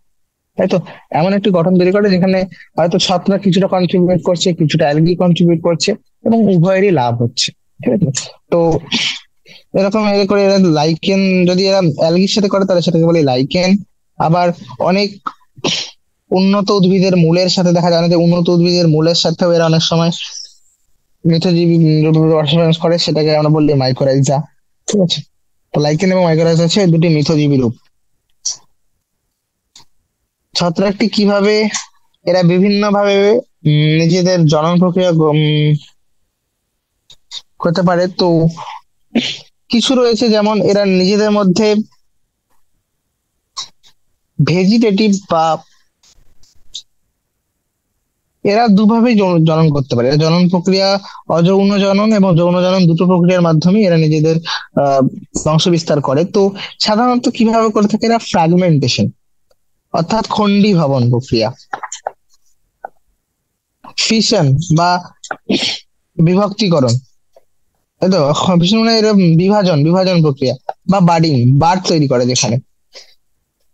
তাই তো? এমন একটি গঠন তৈরি করে যেখানে হয়তো ছত্রাক কিছুটা কন্ট্রিবিউট করছে, কিছুটা অ্যালগি কন্ট্রিবিউট করছে, এবং উভয়েরই লাভ হচ্ছে, ঠিক আছে? তো এরকম করে এরা লাইকেন, যদি এরা অ্যালগির সাথে করে তাহলে সেটাকে বলে লাইকেন। আবার অনেক উন্নত উদ্ভিদের মূলের সাথে দেখা যায়, যে উন্নত উদ্ভিদের মূলের সাথেও এরা অনেক সময় মিথজীবী বসবাস করে, সেটাকে আমরা বলি মাইকোরাইজা, ঠিক আছে? তো লাইকেন এবং মাইকোরাইজা হচ্ছে দুটি মিথজীবী রূপ। ছত্রাকটি কিভাবে, এরা বিভিন্ন ভাবে নিজেদের জনন প্রক্রিয়া করতে পারে। তো কিছু রয়েছে যেমন এরা নিজেদের মধ্যে ভেজিটেটিভ বা এরা দুভাবেই জনন করতে পারে। এরা জনন প্রক্রিয়া, অযৌন জনন এবং যৌন জনন, দুটো প্রক্রিয়ার মাধ্যমে এরা নিজেদের বংশ বিস্তার করে। তো সাধারণত কিভাবে করে থাকে এরা? ফ্র্যাগমেন্টেশন, অর্থাৎ খণ্ডীভবন প্রক্রিয়া, ফিশন বা বিভক্তিকরণ, তাই তো? ভীষণ মানে এরা বিভাজন, বিভাজন প্রক্রিয়া বা বাডিং, বার্ড তৈরি করে যেখানে।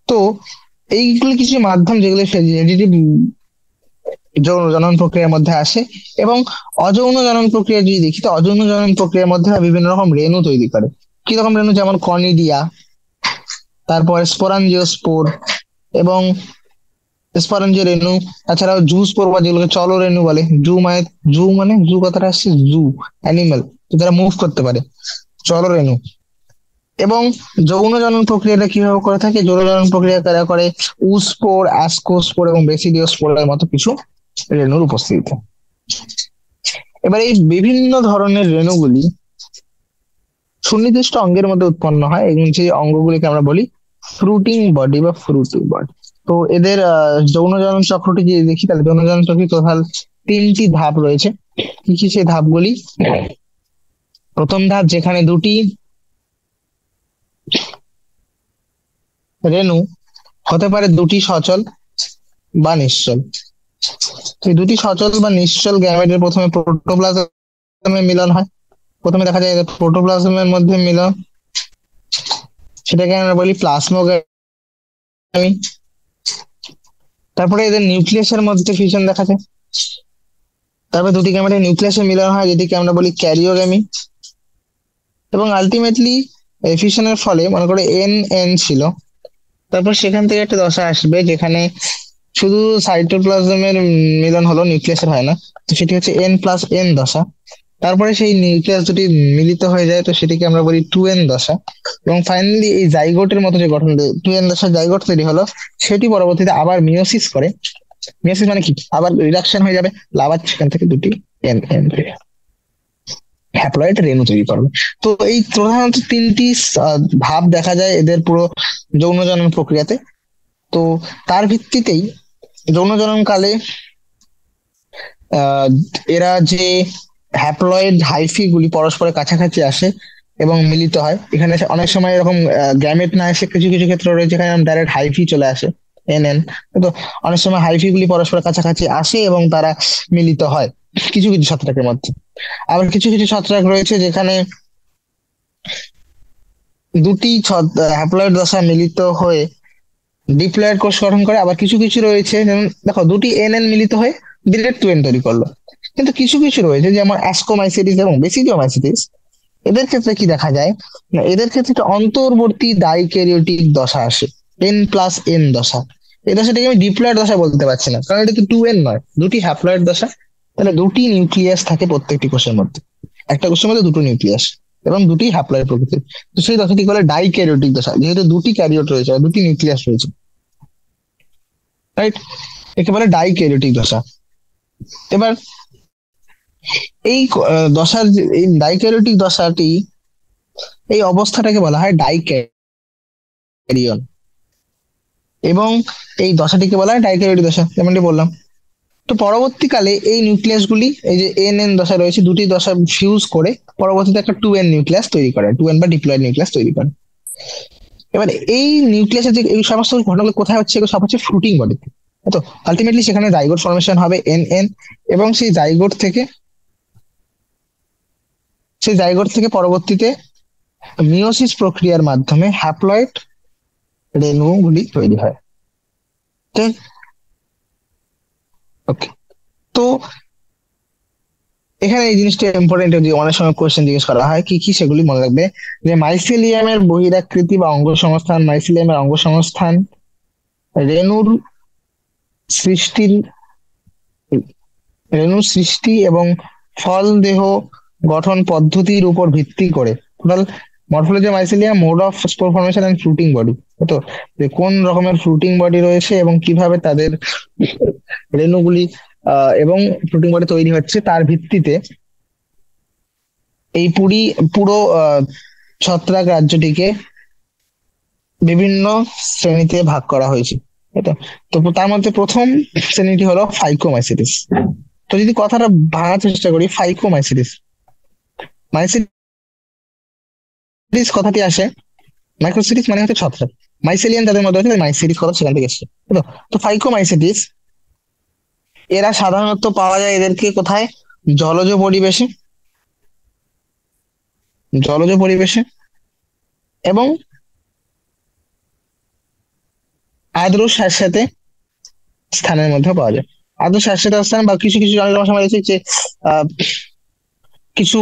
তো এইগুলি কিছু মাধ্যম যেগুলো ভেজিটেটিভ যৌন জনন প্রক্রিয়ার মধ্যে আসে। এবং অযৌন জনন প্রক্রিয়া যদি দেখি, তো অযৌন জনন প্রক্রিয়ার মধ্যে বিভিন্ন রকম রেণু তৈরি করে। কি রকম রেণু? যেমন কনিডিয়া, তারপর স্পোরাঞ্জিওস্পোর এবং স্পরেঞ্জিও রেণু। তাছাড়াও জু স্পোর বা যেগুলোকে চল রেণু বলে। জু কথাটা আসছে জু, অ্যানিমেল, যারা মুভ করতে পারে, চল রেণু। এবং যৌন জনন প্রক্রিয়াটা কিভাবে করে থাকে? যৌন জনন প্রক্রিয়া কারা করে? উস্পোর, অ্যাস্কোস্পোর এবং বেসিডিওস্পোরের মতো কিছু রেণুর উপস্থিতিতে। এবার এই বিভিন্ন ধরনের রেণুগুলি সুনির্দিষ্ট অঙ্গের মধ্যে উৎপন্ন হয়, এবং সেই অঙ্গগুলিকে আমরা বলি ফ্রুটিং বডি বা ফ্রুটিং বডি। তো এদের যৌন জনন চক্রটি যদি দেখি, তাহলে যৌন জনন চক্রে টোটাল 3টি ধাপ রয়েছে। কি কি সেই ধাপগুলি? প্রথম ধাপ, যেখানে দুটি রেণু হতে পারে দুটি সচল বা নিশ্চল। এই দুটি সচল বা নিশ্চল গ্যামেটের প্রথমে প্রোটোপ্লাজমে মিলন হয়। প্রথমে দেখা যায় প্রোটোপ্লাজমের মধ্যে মিলন, সেটাকে আমরা বলি প্লাজমোগামি। তারপরে এদের নিউক্লিয়াসের মধ্যে ফিউশন দেখা যায়। তারপরে দুটি গ্যামেটের নিউক্লিয়াসে মিলন হয়, যেটিকে আমরা বলি ক্যারিওগ্যামি। এবং আলটিমেটলি এই ফিউশনের ফলে মনে করে এন এন ছিল, তারপর সেখান থেকে একটা দশা আসবে যেখানে শুধু সাইটোপ্লাজমের মিলন হলো, নিউক্লিয়াসের হয় না, তো সেটি হচ্ছে N+N দশা। তারপরে সেই নিউক্লিয়াস দুটি মিলিত হয়ে যায়, তো সেটিকে আমরা বলি 2N দশা। এবং ফাইনালি এই জাইগোটের মতো যে গঠন, 2N দশা জাইগোট তৈরি হলো, সেটি পরবর্তীতে আবার মিওসিস করে। মিওসিস মানে কি, আবার রিডাকশন হয়ে যাবে, আবার সেখান থেকে দুটি এন এন হ্যাপ্লয়েড রেণু তৈরি করবে। তো এই প্রধানত তিনটি ভাব দেখা যায় এদের পুরো যৌন জনন প্রক্রিয়াতে। তো তার ভিত্তিতেই যৌন জনন কালে আহ, এরা যে হ্যাপ্লয়েড হাইফি গুলি পরস্পরের কাছাকাছি আসে এবং মিলিত হয়। এখানে অনেক সময় এরকম গ্যামেট না এসে কিছু কিছু ক্ষেত্র রয়েছে যেখানে ডাইরেক্ট হাইফি চলে আসে, এন এন। তো অনেক সময় হাইফি গুলি পরস্পরের কাছাকাছি আসে এবং তারা মিলিত হয় কিছু কিছু ছত্রাকের মধ্যে। আবার কিছু কিছু ছত্রাক রয়েছে যেখানে দুটি হ্যাপ্লয়েড দশা মিলিত হয়ে ডিপ্লয়েড কোষ গঠন করে। আবার কিছু কিছু রয়েছে যেমন দেখো দুটি এন এন মিলিত হয়ে ডিরেক্ট 2N তৈরি করলো। কিন্তু কিছু কিছু রয়েছে যেমন অ্যাস্কোমাইসিটিস এবং বেসিডিওমাইসিটিস, এদের ক্ষেত্রে কি দেখা যায় না, এদের ক্ষেত্রে একটা অন্তর্বর্তী ডাইক্যারিওটিক দশা আসে, N+N দশা। এই দশাটাকে আমি ডিপ্লয়েড দশা বলতে পারছি না, কারণ এটা তো 2N নয়, দুটি হ্যাপ্লয়েড দশা। তাহলে দুটি নিউক্লিয়াস থাকে প্রত্যেকটি কোষের মধ্যে, একটা কোষের মধ্যে দুটো নিউক্লিয়াস এবং দুটি হ্যাপ্লয়েড প্রকৃতির। তো সেই দশাটি বলে ডাইক্যারিওটিক দশা, যেহেতু দুটি ক্যারিওট রয়েছে আর দুটি নিউক্লিয়াস রয়েছে, রাইট? একে বলে ডাইক্যারিওটিক দশা। এবার এই দশার এই ডাইক্যারিওটিক দশাটি, এই অবস্থাটাকে বলা হয় ডাইক্যারিয়ন। এবং এই দশাটিকে বলা হয় ডাইক্যারিওটিক দশা, যেমনটি বললাম। তো পরবর্তীকালে এই নিউক্লিয়াস গুলি, এই যে এন এন দশা রয়েছে, দুটি দশা ফিউজ করে পরবর্তীতে একটা 2N নিউক্লিয়াস তৈরি করে, 2N বা ডিপ্লয়েড নিউক্লিয়াস তৈরি করে। এবার এই নিউক্লিয়াসের যে এই সমস্ত ঘটনাগুলো কোথায় হচ্ছে, এগুলো সব হচ্ছে ফ্রুটিং বডিতে। তো আলটিমেটলি সেখানে জাইগোট ফর্মেশন হবে এন এন, এবং সেই জাইগোট থেকে পরবর্তীতে মিওসিস প্রক্রিয়ার মাধ্যমে হ্যাপ্লয়েড রেণুগুলি তৈরি হয়। ঠিক, ওকে। তো এখানে এই জিনিসটা ইম্পর্টেন্ট, যে অনেক সময় কোশ্চেন জিজ্ঞেস করা হয় কি কি, সেগুলি মনে রাখবে। যে মাইসেলিয়ামের বহিরাকৃতি বা অঙ্গ সংস্থান, মাইসেলিয়ামের অঙ্গ সংস্থান রেণুর সৃষ্টির সৃষ্টি এবং ফল দেহ গঠন পদ্ধতির উপর ভিত্তি করে, total morphology mycelium, mode of spore formation and fruiting body, তো যে কোন রকমের ফ্রুটিং বডি রয়েছে এবং কিভাবে তাদের রেণুগুলি এবং ফ্রুটিং বডি তৈরি হচ্ছে, তার ভিত্তিতে এই পুরো ছত্রাক রাজ্যটিকে বিভিন্ন শ্রেণীতে ভাগ করা হয়েছে। তাই তো? তো তার মধ্যে প্রথম শ্রেণীটি হলো ফাইকোমাইসিটিস। তো যদি কথাটা ভাঙার চেষ্টা করি, ফাইকোমাইসিটিস, মাইসিটিস কথাটি আসে, মাইক্রোসিটিস মানে হচ্ছে ছত্রাক, মাইসেলিয়ান যাদের মধ্যে হচ্ছে মাইসিটিস কথা সেখান থেকে এসেছে। তাই তো? তো ফাইকোমাইসিটিস এরা সাধারণত পাওয়া যায় এদেরকে কোথায়, জলজ পরিবেশে, জলজ পরিবেশে এবং আর্দ্র স্যাঁতসেঁতে স্থানের মধ্যে পাওয়া যায়। আর্দ্র স্যাঁতসেঁতে স্থান বা কিছু কিছু অনেক সময় রয়েছে যে আহ, কিছু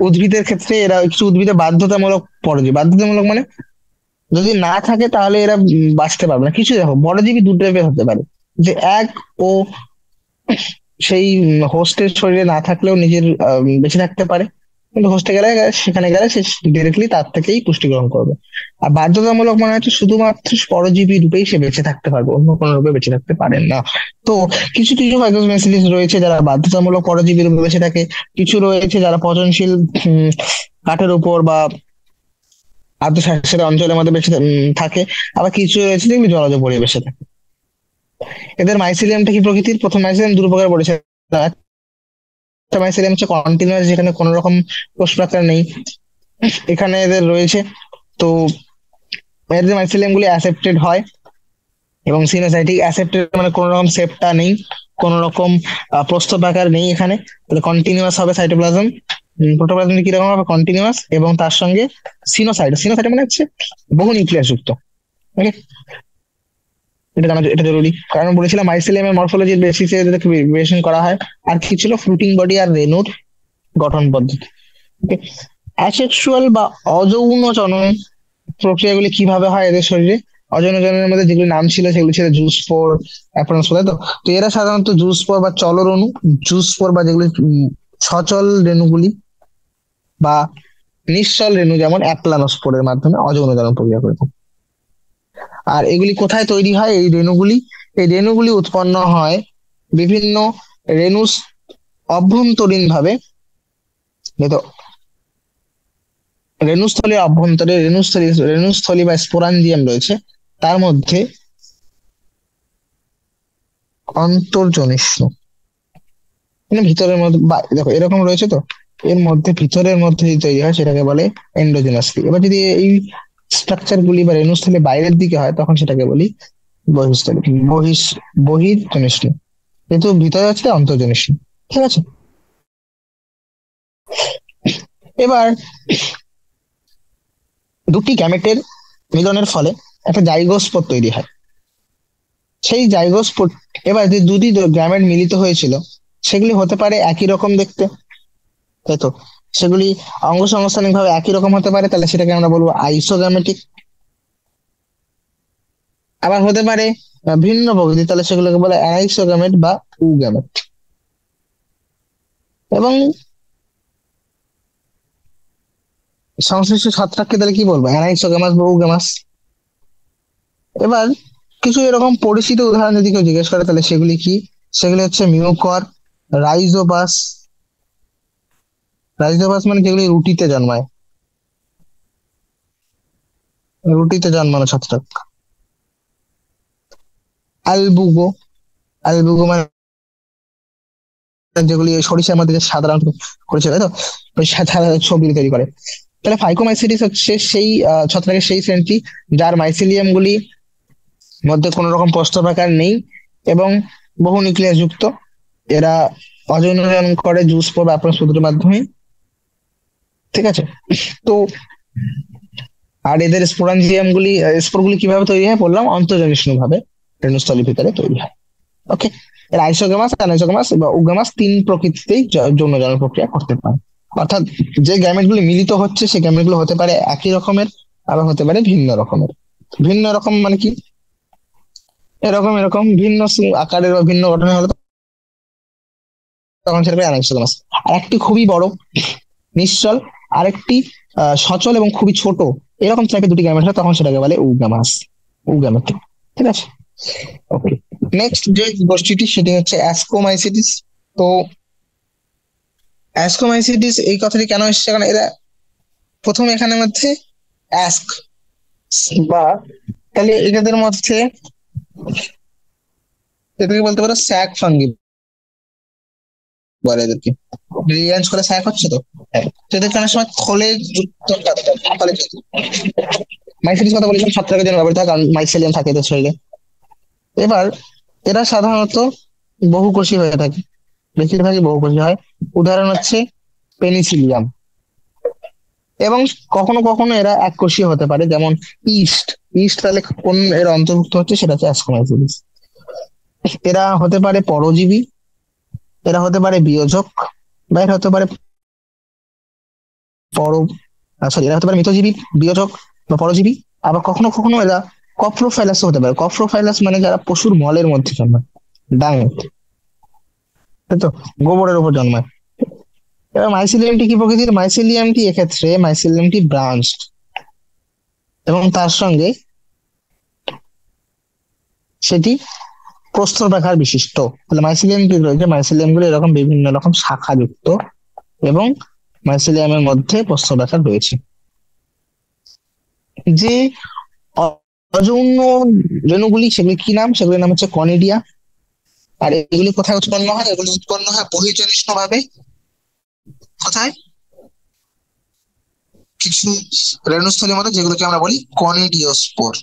উদ্ভিদের ক্ষেত্রে এরা, কিছু উদ্ভিদে বাধ্যতামূলক পরজীবী, বাধ্যতামূলক মানে যদি না থাকে তাহলে এরা বাঁচতে পারবে না। কিছু দেখো পরজীবী দু টাইপের হতে পারে, যে এক ও সেই হোস্টের শরীরে না থাকলেও নিজের বেঁচে থাকতে পারে, কিন্তু হোস্টে গেলে, সেখানে গেলে সে ডিরেক্টলি তার থেকেই পুষ্টি গ্রহণ করবে। আর বাধ্যতামূলক মানে হচ্ছে শুধুমাত্র পরজীবী রূপেই সে বেঁচে থাকতে পারবে, অন্য কোনো রূপে বেঁচে থাকতে পারেন না। তো কিছু কিছু ফাইটোমেসিলিস রয়েছে যারা বাধ্যতামূলক পরজীবী রূপে বেঁচে থাকে, কিছু রয়েছে যারা পচনশীল কাঠের উপর বা আর্দ্রশাসিত অঞ্চলের মধ্যে বেঁচে থাকে। আবার কিছু রয়েছে যেগুলো জলজ পরিবেশে থাকে। এদের মাইসিলিয়ামটা কি প্রকৃতির, প্রথম মাইসিলিয়াম দুই প্রকার পড়েছে। একটা মাইসিলিয়াম হচ্ছে কন্টিনিউয়াস, যেখানে কোনো রকম কোষ প্রাকার নেই, এখানে এদের রয়েছে। তো এর যে মাইসিলিয়াম গুলি অ্যাসেপ্টেড হয় এবং সিনোসাইটিক অ্যাসেপ্টেড মানে কোনো রকম সেপ্টা নেই, কোনো রকম প্রস্থপ্রাকার নেই এখানে, তাহলে কন্টিনিউয়াস হবে সাইটোপ্লাজম। প্রোটোপ্লাজম কিরকম হবে? কন্টিনিউয়াস, এবং তার সঙ্গে সিনোসাইট, সিনোসাইট মানে হচ্ছে বহু নিউক্লিয়াস যুক্ত। ওকে, এটা জানা, এটা জরুরি, কারণ বলেছিলাম মাইসিলিয়ামের মরফোলজির বেসিসে এদেরকে ভেরিয়েশন করা হয়। আর কি ছিল? ফ্রুটিং বডি আর রেণুর গঠন পদ্ধতি। ওকে, অ্যাসেক্সুয়াল বা অযৌন জনন প্রক্রিয়াগুলি কিভাবে হয় এদের শরীরে? অযৌন জননের মধ্যে যেগুলি নাম ছিল সেগুলি ছিল জুস্পোর, অ্যাপ্রনসোর, তাই তো? তো এরা সাধারণত জুস্পোর বা চলরণু, জুস্পোর বা যেগুলি সচল রেণুগুলি বা নিশ্চল রেণু যেমন অ্যাপ্লানোস্পোরের মাধ্যমে অযৌন জনন প্রক্রিয়া করে থাকে। আর এগুলি কোথায় তৈরি হয় এই রেণুগুলি? এই রেণুগুলি উৎপন্ন হয় বিভিন্ন রেণুস অভ্যন্তরীণ ভাবে, যেহেতু রেণুস্থলীর অভ্যন্তরে রেণুস্থলী বা স্পোরাঞ্জিয়াম রয়েছে, তার মধ্যে অন্তর্জনিষ্ণু, মানে ভিতরের মধ্যে দেখো এরকম রয়েছে তো, এর মধ্যে ভিতরের মধ্যে যদি তৈরি হয় সেটাকে বলে এন্ডোজেনাসলি। এবার যদি এই স্ট্রাকচার গুলি বা রেণুস্থলী বাইরের দিকে হয় তখন সেটাকে বলি বহিঃস্থলী, বহির্জনিষ্ণু। কিন্তু ভিতরে হচ্ছে অন্তর্জনিষ্ণু। ঠিক আছে, এবার দুটি গ্যামেটের মিলনের ফলে একটা জাইগোস্পোর তৈরি হয়। সেই জাইগোস্পোর, এবার যে দুটি গ্যামেট মিলিত হয়েছিল সেগুলি হতে পারে একই রকম দেখতে, তাই তো? সেগুলি অঙ্গ সংস্থানিক ভাবে একই রকম হতে পারে, তাহলে সেটাকে আমরা বলবো আইসোগ্যামেটিক। আবার হতে পারে ভিন্ন প্রকৃতি, তাহলে সেগুলোকে বলে অ্যানাইসোগ্যামেট বা উগ্যামেট। এবং সংশ্লিষ্ট ছত্রাককে তাহলে কি বলবো? অ্যানাইসোগ্যামাস বা উগ্যামাস। এবার কিছু এরকম পরিচিত উদাহরণ যদি কেউ জিজ্ঞেস করে তাহলে সেগুলি কি? সেগুলি হচ্ছে মিউকর, রাইজোবাস। রাইজোবাস মানে যেগুলি রুটিতে জন্মায়, রুটিতে জন্মানো ছত্রাক। অ্যালবুগো, অ্যালবুগো মানে যেগুলি ওই সরিষার মধ্যে যে সাধারণত করেছে, তাই তো? ওই সাদা ছবি তৈরি করে। তাহলে ফাইকোমাইসিটিস হচ্ছে সেই ছত্রাকের সেই শ্রেণীটি যার মাইসিলিয়াম গুলি মধ্যে কোনো রকম প্রস্থপ্রাকার নেই এবং বহু নিউক্লিয়াস যুক্ত। এরা অজনন করে জুস্পোর বা অ্যাপ্রোস্পোরের মাধ্যমে। ঠিক আছে, তো আর এদের স্পোরাঞ্জিয়াম গুলি, স্পোর গুলি কিভাবে তৈরি হয় বললাম? অন্তর্জনিষ্ণু ভাবে রেণুস্থলীর ভিতরে তৈরি হয়। ওকে, এর আইসোগ্যামাস, অ্যানাইসোগ্যামাস বা উগ্যামাস তিন প্রকৃতিতেই যৌন জনন প্রক্রিয়া করতে পারে। অর্থাৎ যে গ্যামেট গুলি মিলিত হচ্ছে সেই গ্যামেট গুলো হতে পারে একই রকমের, আবার হতে পারে ভিন্ন রকমের। ভিন্ন রকম মানে কি? এরকম এরকম ভিন্ন আকারের বা ভিন্ন গঠনের হলে তখন সেটা অ্যানাইসোগ্যামাস। আর একটি খুবই বড় নিশ্চল, আরেকটি সচল এবং খুবই ছোট, এরকম টাইপের দুটি গ্যামেট হয় তখন সেটাকে বলে উগ্যামাস, উগ্যামেট। ঠিক আছে, ওকে। নেক্সট যে গোষ্ঠীটি সেটি হচ্ছে অ্যাস্কোমাইসিটিস। তো অ্যাস্কোমাইসিটিস এই কথাটি কেন এসেছে? কারণ এরা প্রথম এখানের মধ্যে অ্যাস্ক বা, তাহলে এদের মধ্যে এটাকে বলতে পারো স্যাক ফাঙ্গি বলে এদেরকে। রিয়ারেঞ্জ করে স্যাক হচ্ছে তো, হ্যাঁ। তো এদেরকে অনেক সময় থলে যুক্ত, মাইসিলিস কথা বলেছিলাম ছত্রাকের জন্য ব্যবহৃত হয় কারণ মাইসেলিয়াম থাকে এদের শরীরে। এবার এরা সাধারণত বহুকোষী হয়ে থাকে, বেশিরভাগই বহুকোষী হয়। উদাহরণ হচ্ছে পেনিসিলিয়াম। এবং কখনো কখনো এরা এককোষী হতে পারে, যেমন ইস্ট। ইস্ট তাহলে কোন এর অন্তর্ভুক্ত হচ্ছে? সেটা হচ্ছে অ্যাস্কোমাইসিলিস। এরা হতে পারে পরজীবী, এরা হতে পারে বিয়োজক, বা এরা হতে পারে পর সরি এরা হতে পারে মিতজীবী, বিয়োজক বা পরজীবী। আবার কখনো কখনো এরা কপ্রোফাইলাস হতে পারে। কপ্রোফাইলাস মানে যারা পশুর মলের মধ্যে জন্মায়, ডাং, তাই তো, গোবরের উপর জন্মায়। এবার মাইসিলিয়ামটি কি প্রকৃতির? মাইসিলিয়ামটি এক্ষেত্রে মাইসিলিয়ামটি ব্রাঞ্চড এবং তার সঙ্গে সেটি প্রস্থরাকার বিশিষ্ট। তাহলে মাইসিলিয়াম কি রয়েছে? মাইসিলিয়াম গুলো এরকম বিভিন্ন রকম শাখা যুক্ত এবং মাইসিলিয়ামের মধ্যে প্রস্থরাকার রয়েছে। যে অযৌন রেণুগুলি সেগুলি কি নাম? সেগুলির নাম হচ্ছে কনিডিয়া। আর এগুলি কোথায় উৎপন্ন হয়? এগুলি উৎপন্ন হয় বহির্জনিষ্ণ ভাবে। কোথায়? কিছু রেণুস্থলীর মধ্যে, যেগুলোকে আমরা বলি কনিডিওস্পোর।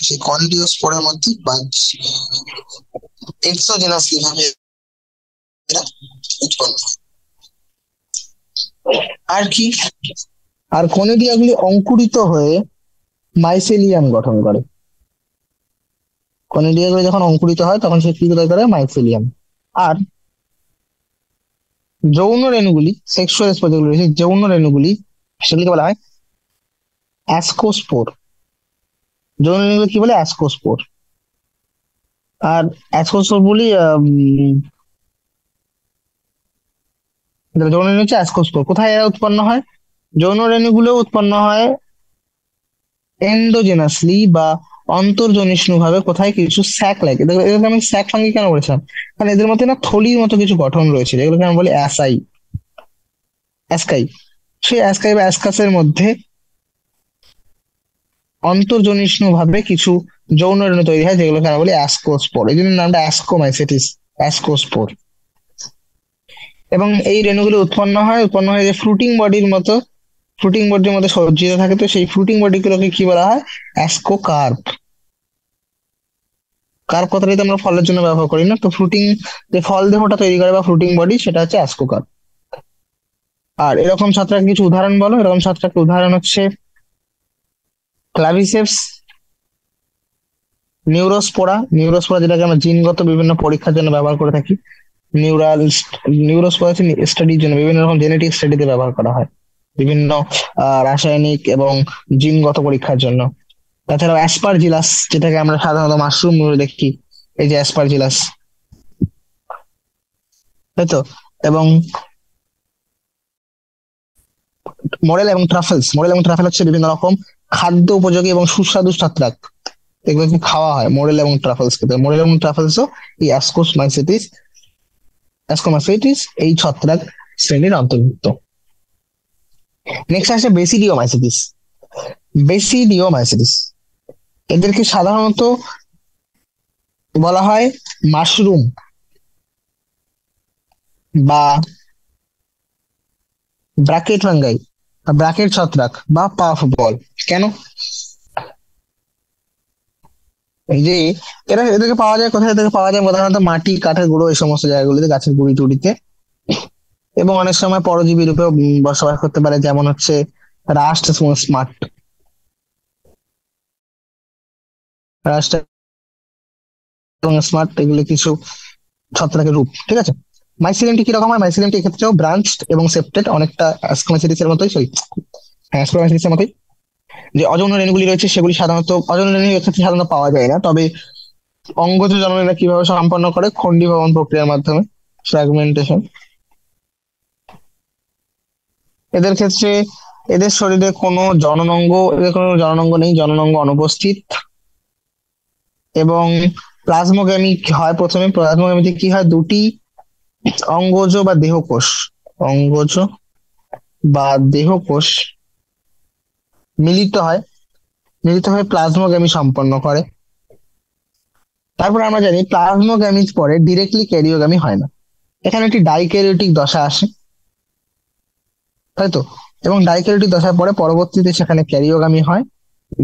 সেই কনিডিওস্পোরের মধ্যে বা এক্সোজেনাসলি ভাবে এরা উৎপন্ন হয়। আর কি, আর কনিডিয়া গুলি অঙ্কুরিত হয়ে মাইসেলিয়াম গঠন করে। কনিডিয়া গুলি যখন অঙ্কুরিত হয় তখন সে কি তৈরি করে? মাইসেলিয়াম। আর যৌন রেণুগুলি, সেক্সুয়াল স্পোর যেগুলো রয়েছে, যৌন রেণুগুলি, সেগুলিকে বলা হয় অ্যাসকোস্পোর। যৌন রেণুগুলি কি বলে? অ্যাসকোস্পোর। আর অ্যাসকোস্পোর গুলি যৌন রেণু হচ্ছে অ্যাসকোস্পোর। কোথায় এরা উৎপন্ন হয়? যৌন রেণুগুলো উৎপন্ন হয় এন্ডোজেনাসলি বা অন্তর্জনিষ্ণু ভাবে। কোথায়? কিছু স্যাক লাগে। এদেরকে আমি স্যাক ফাঙ্গি কেন বলেছিলাম? কারণ এদের মধ্যে না থলির মতো কিছু গঠন রয়েছে, যেগুলোকে আমি বলি অ্যাসাই, অ্যাসকাই। সেই অ্যাসকাই বা অ্যাসকাসের মধ্যে অন্তর্জনিষ্ণু ভাবে কিছু যৌন রেণু তৈরি হয়, যেগুলোকে আমরা বলি অ্যাসকোস্পোর। এই জন্য নামটা অ্যাসকোমাইসেটিস, অ্যাসকোস্পোর। এবং এই রেণুগুলো উৎপন্ন হয় যে ফ্রুটিং বডির মতো, ফ্রুটিং বডির মধ্যে সজ্জিত থাকে। তো সেই ফ্রুটিং বডি গুলোকে কি বলা হয়? অ্যাসকোকার্প। কার্প কথাটাই তো আমরা ফলের জন্য ব্যবহার করি না? তো ফ্রুটিং, যে ফল দেহটা তৈরি করে বা ফ্রুটিং বডি, সেটা হচ্ছে অ্যাসকোকার্প। আর এরকম ছত্রাক কিছু উদাহরণ বলো। এরকম ছত্রাকের উদাহরণ হচ্ছে ক্লাভিসেপস, নিউরোস্পোরা। নিউরোস্পোরা যেটাকে আমরা জিনগত বিভিন্ন পরীক্ষার জন্য ব্যবহার করে থাকি। নিউরাল নিউরোস্পোরা হচ্ছে স্টাডির জন্য, বিভিন্ন রকম জেনেটিক স্টাডিতে ব্যবহার করা হয়, বিভিন্ন রাসায়নিক এবং জিনগত পরীক্ষার জন্য। তাছাড়াও অ্যাসপারজিলাস, যেটাকে আমরা সাধারণত মাশরুম দেখি, এই যে অ্যাসপারজিলাস, তাই তো। এবং মরেল এবং ট্রাফেলস। মরেল এবং ট্রাফেল হচ্ছে বিভিন্ন রকম খাদ্য উপযোগী এবং সুস্বাদু ছত্রাক, এগুলোকে খাওয়া হয় মরেল এবং ট্রাফেলস কে। মরেল এবং ট্রাফেলসও এই অ্যাসকোমাইসিটিস এই ছত্রাক শ্রেণীর অন্তর্ভুক্ত। নেক্সট আসছে বেসিডিওমাইসিটিস। বেসিডিওমাইসিটিস এদেরকে সাধারণত বলা হয় মাশরুম বা ব্রাকেট ফাঙ্গাই, ব্রাকেট ছত্রাক বা পাফ বল। কেন? এই যে এদেরকে পাওয়া যায় কোথায়? এদেরকে পাওয়া যায় প্রধানত মাটি, কাঠের গুঁড়ো, এই সমস্ত জায়গাগুলিতে, গাছের গুঁড়ি টুড়িতে। এবং অনেক সময় পরজীবী রূপেও বসবাস করতে পারে, যেমন হচ্ছে রাস্ট এবং স্মার্ট। রাস্ট এবং স্মার্ট এগুলি কিছু ছত্রাকের রূপ, ঠিক আছে। মাইসিলিয়ামটি কিরকম হয়? মাইসিলিয়ামটি এক্ষেত্রেও ব্রাঞ্চড এবং সেপ্টেড, অনেকটা অ্যাস্কোমাইসিটিস এর মতোই, সরি হ্যাঁ অ্যাস্কোমাইসিটিস এর মতোই। যে অযৌন রেণুগুলি রয়েছে সেগুলি সাধারণত, অযৌন রেণু এক্ষেত্রে সাধারণত পাওয়া যায় না, তবে অঙ্গজ জননেরা কিভাবে সম্পন্ন করে? খণ্ডীভবন প্রক্রিয়ার মাধ্যমে, ফ্র্যাগমেন্টেশন। এদের ক্ষেত্রে এদের শরীরে কোনো জননাঙ্গ, এদের কোনো জননাঙ্গ নেই, জননাঙ্গ অনুপস্থিত। এবং প্লাজমোগ্যামি হয় প্রথমে। প্লাজমোগ্যামিতে কি হয়? দুটি অঙ্গজ বা দেহকোষ, অঙ্গজ বা দেহকোষ মিলিত হয়, মিলিত হয়ে প্লাজমোগ্যামি সম্পন্ন করে। তারপর আমরা জানি প্লাজমোগ্যামির পরে ডিরেক্টলি ক্যারিওগ্যামি হয় না, এখানে একটি ডাইক্যারিওটিক দশা আসে, তাই তো। এবং ডাইক্যারিওটিক দশার পরে পরবর্তীতে সেখানে ক্যারিওগ্যামি হয়,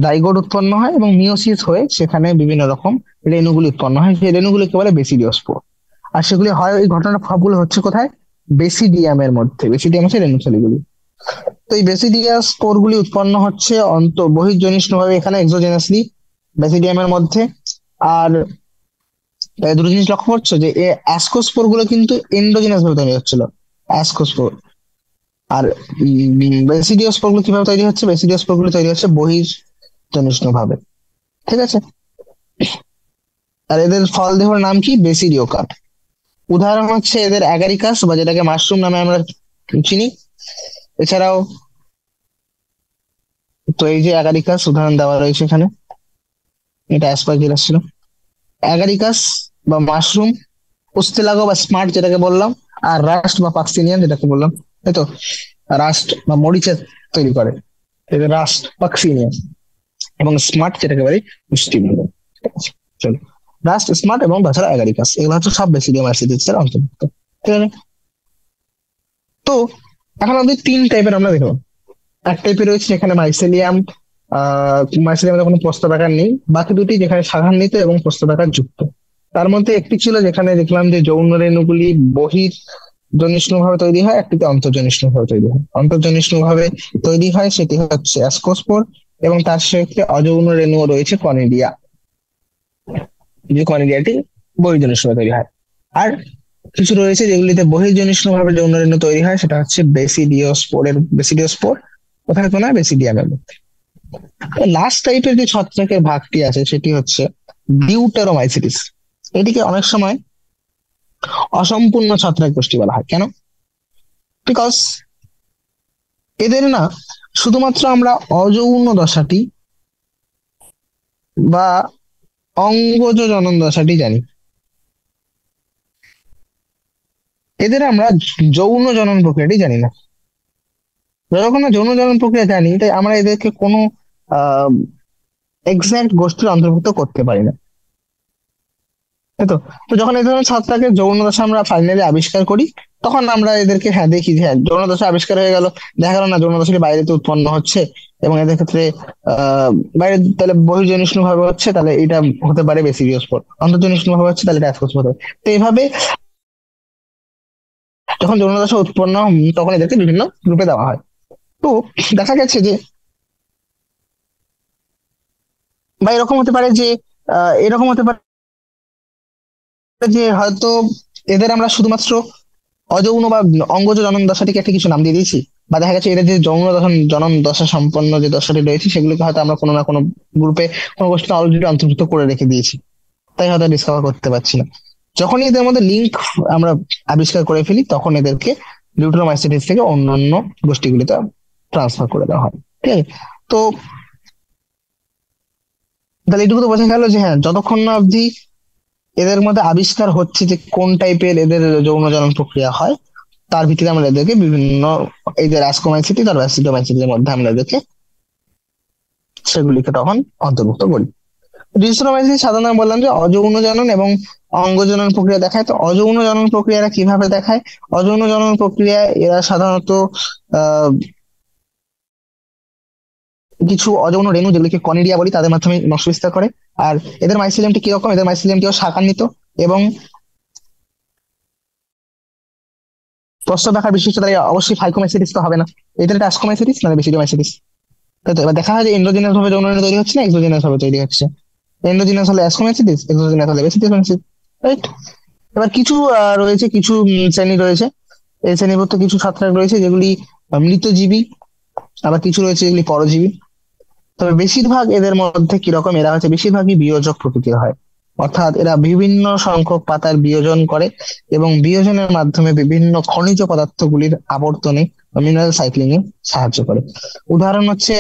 জাইগোট উৎপন্ন হয় এবং মিওসিস হয়ে সেখানে বিভিন্ন রকম রেণুগুলি উৎপন্ন হয়। সেই রেণুগুলিকে বলে বেসিডিওস্পোর। আর সেগুলি হয়, এই ঘটনাটা সবগুলো হচ্ছে কোথায়? বেসিডিয়ামের মধ্যে। বেসিডিয়াম হচ্ছে রেণুথলিগুলি। তো এই বেসিডিয়াস স্পোর গুলি উৎপন্ন হচ্ছে বহির্জনিষ্ণু ভাবে, এখানে এক্সোজেনাসলি বেসিডিয়ামের মধ্যে। আর দুটো জিনিস লক্ষ্য করছো যে অ্যাসকোস্পোর গুলো কিন্তু এন্ডোজেনাস ভাবে তৈরি হচ্ছিল, অ্যাসকোস্পোর। আর বেসিডিওস্পোর গুলো কিভাবে তৈরি হচ্ছে? বেসিডিওস্পোর গুলো তৈরি হচ্ছে বহির্জনিষ্ণু ভাবে, ঠিক আছে। আর এদের ফল দেহর নাম কি? বেসিডিওকার। উদাহরণ হচ্ছে এদের অ্যাগারিকাস, বা যেটাকে মাশরুম নামে আমরা চিনি। এছাড়াও তো এই যে অ্যাগারিকাস উদাহরণ দেওয়া রয়েছে এখানে, এটা অ্যাসপারজিলাস ছিল। অ্যাগারিকাস বা মাশরুম, পুস্তেলাগো বা স্মার্ট যেটাকে বললাম, আর রাস্ট বা পাক্সিনিয়াম যেটাকে বললাম, তাই তো। রাস্ট বা মরিচের তৈরি করে, এটা রাস্ট পাক্সিনিয়াম। এবং স্মার্ট যেটাকে বলি পুষ্টিমূলক। চলো, রাস্ট, স্মার্ট এবং তাছাড়া অ্যাগারিকাস, এগুলো হচ্ছে সব বেসিডিয়াম অ্যাসিডিস এর অন্তর্ভুক্ত, ঠিক আছে। তো এখন আমাদের তিন টাইপের আমরা দেখলাম। এক টাইপের রয়েছে যেখানে মাইসেলিয়াম, মাইসেলিয়ামের কোনো প্রস্তাবাকার নেই, বাকি দুটি যেখানে সাধারণিত এবং প্রস্তাবাকার যুক্ত। তার মধ্যে একটি ছিল যেখানে দেখলাম যে যৌন রেণুগুলি বহির জনিষ্ণু ভাবে তৈরি হয়, একটিতে অন্তর্জনিষ্ণু ভাবে তৈরি হয়। অন্তর্জনিষ্ণু ভাবে তৈরি হয় সেটি হচ্ছে অ্যাসকোস্পোর, এবং তার সাথে অযৌন রেণুও রয়েছে কনিডিয়া, যে কনিডিয়াটি বহির্জনিষ্ণু ভাবে তৈরি হয়। আর কিছু রয়েছে যেগুলিতে বহির্জনিষ্ণু ভাবে যৌন রেণু তৈরি হয়, সেটা হচ্ছে বেসিডিওস্পোর, কোথায় কোনায় বেসিডিয়ামের মধ্যে। লাস্ট টাইপের যে ছত্রাকের ভাগটি আছে সেটি হচ্ছে ডিউটেরোমাইসিটিস। এটিকে অনেক সময় অসম্পূর্ণ ছত্রাক গোষ্ঠী বলা হয়। কেন? বিকজ এদের না শুধুমাত্র আমরা অযৌন দশাটি বা অঙ্গজ জনন দশাটি জানি, এদের আমরা যৌন জনন প্রক্রিয়াটি জানি না। যতক্ষণ না যৌন জনন প্রক্রিয়া জানি, তাই আমরা এদেরকে কোনো আহ এক্সাক্ট গোষ্ঠীর অন্তর্ভুক্ত করতে পারি না। তাই তো। তো যখন এই ধরনের ছত্রাকের যৌন দশা আমরা ফাইনালি আবিষ্কার করি, তখন আমরা এদেরকে হ্যাঁ দেখি যে হ্যাঁ যৌন দশা আবিষ্কার হয়ে গেল, দেখা গেল না যৌন দশাটি বাইরেতে উৎপন্ন হচ্ছে, এবং এদের ক্ষেত্রে আহ বাইরে তাহলে বহির্জনিষ্ণু ভাবে হচ্ছে, তাহলে এটা হতে পারে বেসিডিওস্পোর, অন্তর্জনিষ্ণু ভাবে হচ্ছে তাহলে এটা অ্যাসকোস্পোর হতে পারে। তো এইভাবে যখন যৌন দশা উৎপন্ন তখন এদেরকে বিভিন্ন গ্রুপে দেওয়া হয়। তো দেখা গেছে যে বা এরকম হতে পারে যে এরকম হতে পারে যে হয়তো এদের আমরা শুধুমাত্র অযৌন বা অঙ্গজ জনন দশাটিকে একটা কিছু নাম দিয়ে দিয়েছি, বা দেখা গেছে এদের যে যৌন জনন দশা সম্পন্ন যে দশাটি রয়েছে সেগুলোকে হয়তো আমরা কোনো না কোনো গ্রুপে, কোনো গোষ্ঠীতে অলরেডি অন্তর্ভুক্ত করে রেখে দিয়েছি, তাই হয়তো ডিসকভার করতে পারছি না। যখনই এদের মধ্যে লিঙ্ক আমরা আবিষ্কার করে ফেলি, তখন এদেরকে লিউটেরোমাইসিটিস থেকে অন্যান্য গোষ্ঠীগুলিতে ট্রান্সফার করে দেওয়া হয়। ঠিক আছে। তো তাহলে এটুকু তো বোঝা গেল যে হ্যাঁ যতক্ষণ না অবধি এদের মধ্যে আবিষ্কার হচ্ছে যে কোন টাইপের এদের যৌন জনন প্রক্রিয়া হয়, তার ভিত্তিতে আমরা এদেরকে বিভিন্ন এদের অ্যাস্কোমাইসিটিস আর ব্যাসিডোমাইসিটিস মধ্যে আমরা এদেরকে সেগুলিকে তখন অন্তর্ভুক্ত করি। ডিজিটাল সাধারণত বললাম যে অযৌন জনন এবং অঙ্গ জনন প্রক্রিয়া দেখায়। তো অযৌন জনন প্রক্রিয়া এরা কিভাবে দেখায়? অযৌন জনন প্রক্রিয়া এরা সাধারণত আহ কিছু অযৌন রেণু যেগুলিকে কনিডিয়া বলি তাদের মাধ্যমে বংশ বিস্তার করে। আর এদের মাইসিলিয়ামটি কিরকম? এদের মাইসিলিয়ামটিও শাখান্বিত এবং প্রস্রাব বিশিষ্ট, তাহলে অবশ্যই ফাইকোমাইসিটিস তো হবে না, এদের এটা অ্যাস্কোমাইসিটিস না বেসিডোমাইসিটিস। তাই তো। এবার দেখা হয় যে এন্ডোজিনাস ভাবে যৌন রেণু তৈরি হচ্ছে না এক্সোজিনাস ভাবে তৈরি হচ্ছে। এন্ডোজিনাস হলে অ্যাস্কোমাইসিটিস, এক্সোজিনাস হলে বেসিডোমাইসিটিস, রাইট? এবার কিছু রয়েছে, কিছু শ্রেণী রয়েছে। এই শ্রেণীভুক্ত কিছু ছত্রাক রয়েছে যেগুলি মৃতজীবী, আবার কিছু রয়েছে যেগুলি পরজীবী। তবে বেশিরভাগ এদের মধ্যে কিরকম, এরা হচ্ছে বেশিরভাগই বিয়োজক প্রকৃতির হয়। অর্থাৎ এরা বিভিন্ন সংখ্যক পাতার বিয়োজন করে এবং বিয়োজনের মাধ্যমে বিভিন্ন খনিজ পদার্থগুলির আবর্তনে মিনারেল সাইক্লিং এ সাহায্য করে। উদাহরণ হচ্ছে